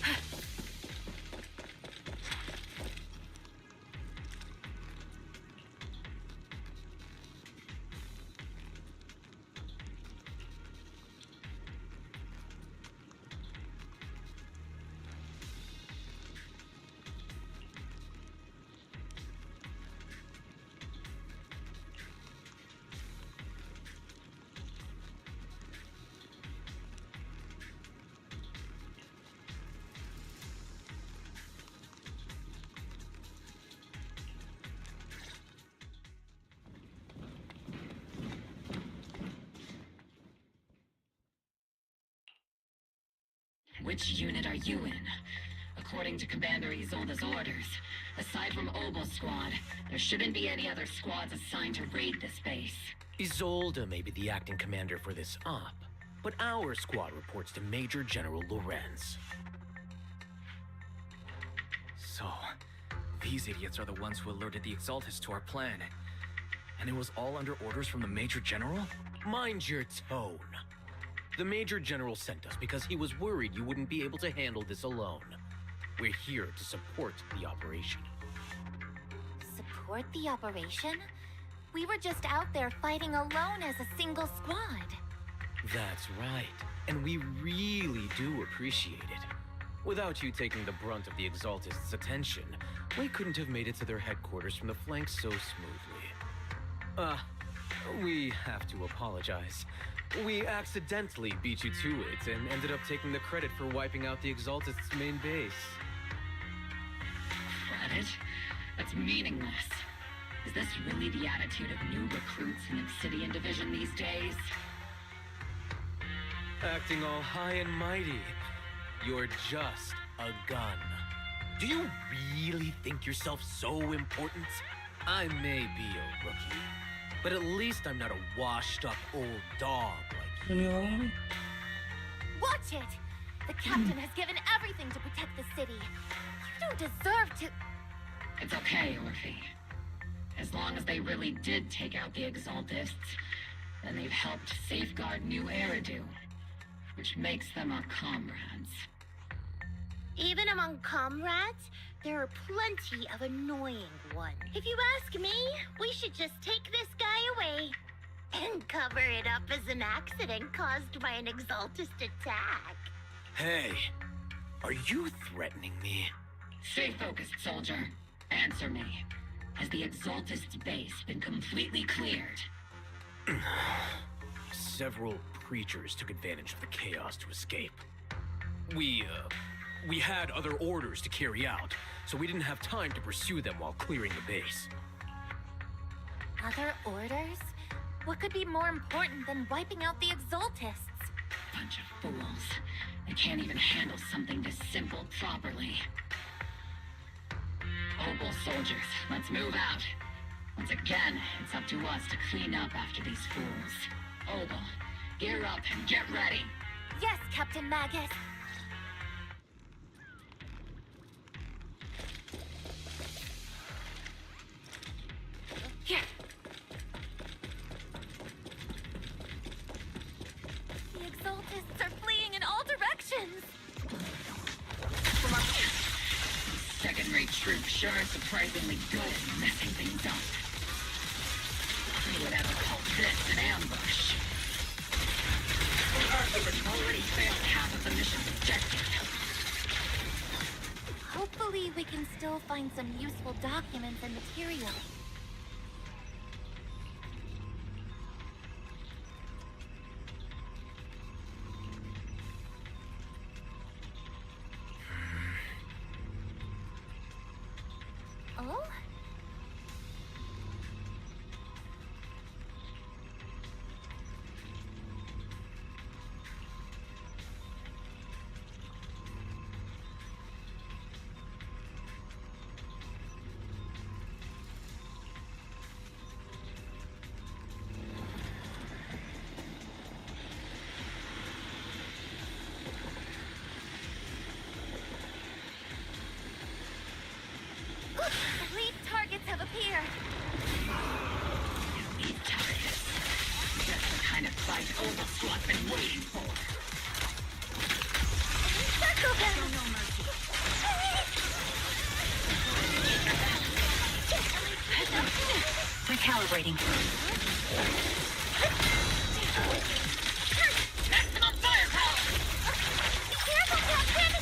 Which unit are you in? According to Commander Isolde's orders, aside from Obel's squad, there shouldn't be any other squads assigned to raid this base. Isolde may be the acting commander for this op, but our squad reports to Major General Lorenz. So, these idiots are the ones who alerted the Exaltists to our plan. And it was all under orders from the Major General? Mind your tone. The Major General sent us because he was worried you wouldn't be able to handle this alone. We're here to support the operation. Support the operation? We were just out there fighting alone as a single squad. That's right. And we really do appreciate it. Without you taking the brunt of the Exaltists' attention, we couldn't have made it to their headquarters from the flank so smoothly. We have to apologize. We accidentally beat you to it and ended up taking the credit for wiping out the Exaltists' main base. Credit? That's meaningless. Is this really the attitude of new recruits in Obsidian Division these days? Acting all high and mighty. You're just a gun. Do you really think yourself so important? I may be a rookie, but at least I'm not a washed-up old dog like you. Watch it! The captain has given everything to protect the city. You don't deserve to... It's okay, Orphe. As long as they really did take out the Exaltists, then they've helped safeguard New Eridu, which makes them our comrades. Even among comrades, there are plenty of annoying ones. If you ask me, we should just take this guy away and cover it up as an accident caused by an Exaltist attack. Hey, are you threatening me? Stay focused, soldier. Answer me. Has the Exaltist base been completely cleared? Several creatures took advantage of the chaos to escape. We had other orders to carry out, so we didn't have time to pursue them while clearing the base. Other orders? What could be more important than wiping out the Exaltists? Bunch of fools. They can't even handle something this simple properly. Obel soldiers, let's move out. Once again, it's up to us to clean up after these fools. Obel, gear up and get ready. Yes, Captain Magus. Here. The Exaltists are fleeing in all directions. Second-rate troops sure are surprisingly good at messing things up. Who would ever call this an ambush? Earth already failed half of the mission's objective. Hopefully we can still find some useful documents and material. Oh? Elite targets have appeared. Elite targets. That's the kind of fight Oval Squad's been waiting for. Circle them! Show no mercy. Recalibrating. Maximum firepower! Be careful, Captain!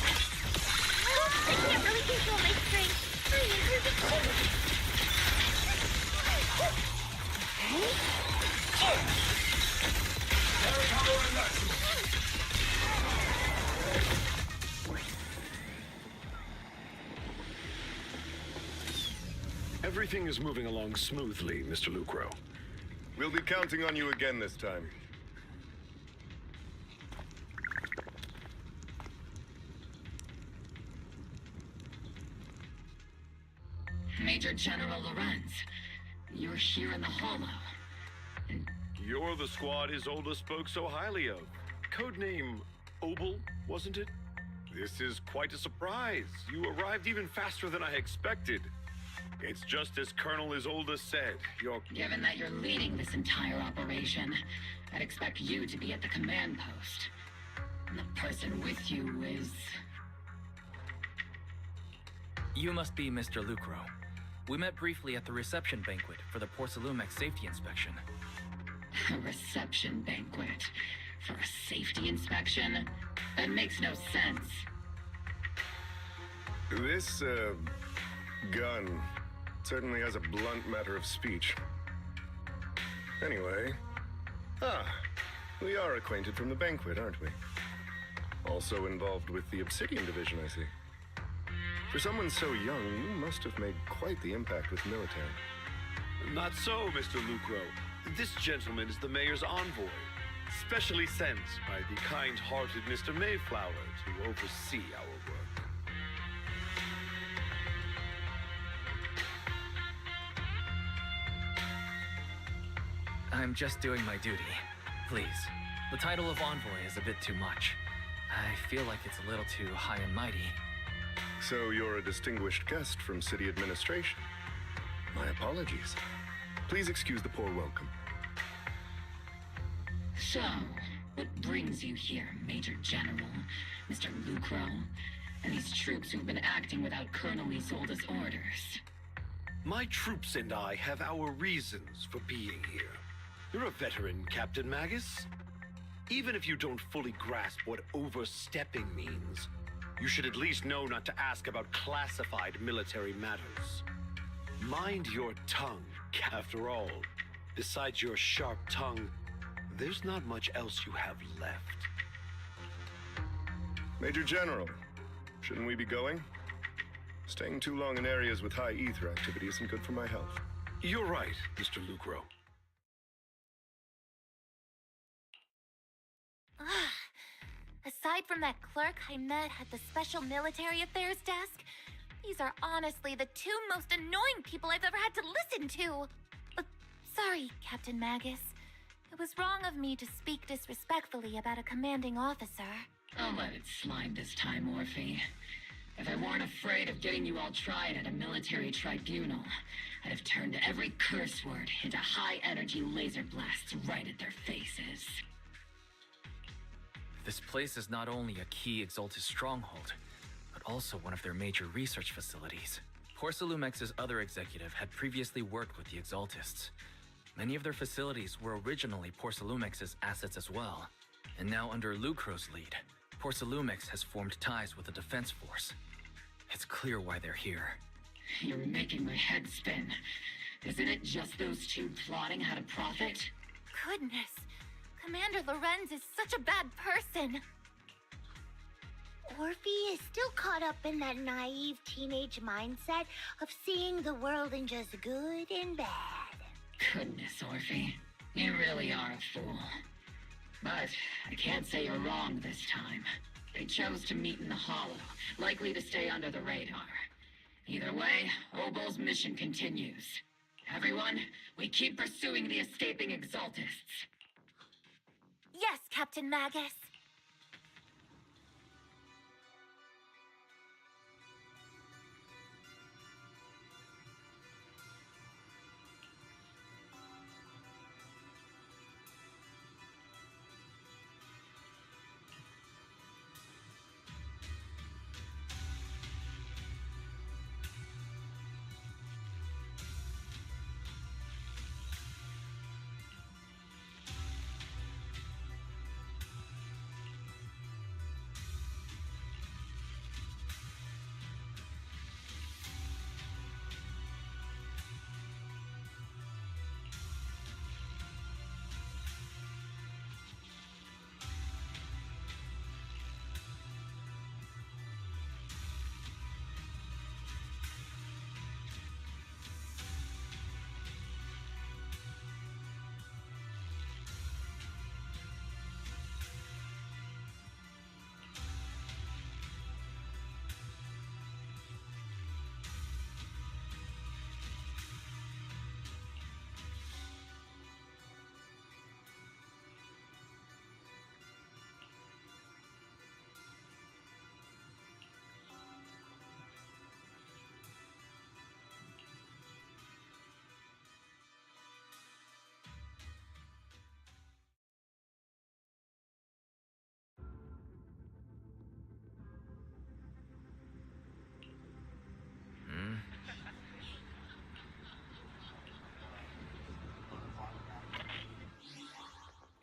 I can't really control my strength. I need to be Everything is moving along smoothly, Mr. Lucro. We'll be counting on you again this time. Major General Lorenz, you're here in the Hollow. You're the squad Isolde spoke so highly of. Codename Obel, wasn't it? This is quite a surprise. You arrived even faster than I expected. It's just as Colonel Isolde said. Given that you're leading this entire operation, I'd expect you to be at the command post. And the person with you is... You must be Mr. Lucro. We met briefly at the reception banquet for the Porcelumex safety inspection. A reception banquet for a safety inspection? That makes no sense. This, gun certainly has a blunt matter of speech. Anyway, we are acquainted from the banquet, aren't we? Also involved with the Obsidian Division, I see. For someone so young, you must have made quite the impact with military. Not so, Mr. Lucro. This gentleman is the mayor's envoy, specially sent by the kind-hearted Mr. Mayflower to oversee our work. I'm just doing my duty. Please. The title of envoy is a bit too much. I feel like it's a little too high and mighty. So you're a distinguished guest from city administration. My apologies. Please excuse the poor welcome. So, what brings you here, Major General, Mr. Lucro, and these troops who've been acting without Colonel Isolde's orders? My troops and I have our reasons for being here. You're a veteran, Captain Magus. Even if you don't fully grasp what overstepping means, you should at least know not to ask about classified military matters. Mind your tongue. After all, besides your sharp tongue, there's not much else you have left. Major General, shouldn't we be going? Staying too long in areas with high ether activity isn't good for my health. You're right, Mr. Lucro. Aside from that clerk I met at the Special Military Affairs desk, these are honestly the two most annoying people I've ever had to listen to. Sorry, Captain Magus. It was wrong of me to speak disrespectfully about a commanding officer. I'll let it slide this time, Orphe. If I weren't afraid of getting you all tried at a military tribunal, I'd have turned every curse word into high-energy laser blasts right at their faces. This place is not only a key Exaltis stronghold, but also one of their major research facilities. Porcelumex's other executive had previously worked with the Exaltists. Many of their facilities were originally Porcelumex's assets as well. And now under Lucro's lead, Porcelumix has formed ties with the defense force. It's clear why they're here. You're making my head spin. Isn't it just those two plotting how to profit? Goodness. Commander Lorenz is such a bad person. Orphe is still caught up in that naive teenage mindset of seeing the world in just good and bad. Goodness, Orphe. You really are a fool. But I can't say you're wrong this time. They chose to meet in the Hollow, likely to stay under the radar. Either way, Obol's mission continues. Everyone, we keep pursuing the escaping Exaltists. Yes, Captain Magus.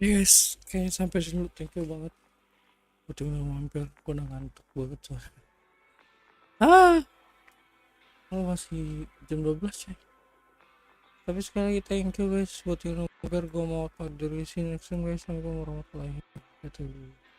Yes, kayaknya sampai dulu. Thank you banget udah mampir. Gue udah ngantuk banget soalnya. Oh, masih jam 12 ya. Tapi sekali lagi thank you guys buat yang mampir. Gue mau dari sini next time guys. Assalamualaikum warahmatullahi wabarakatuh.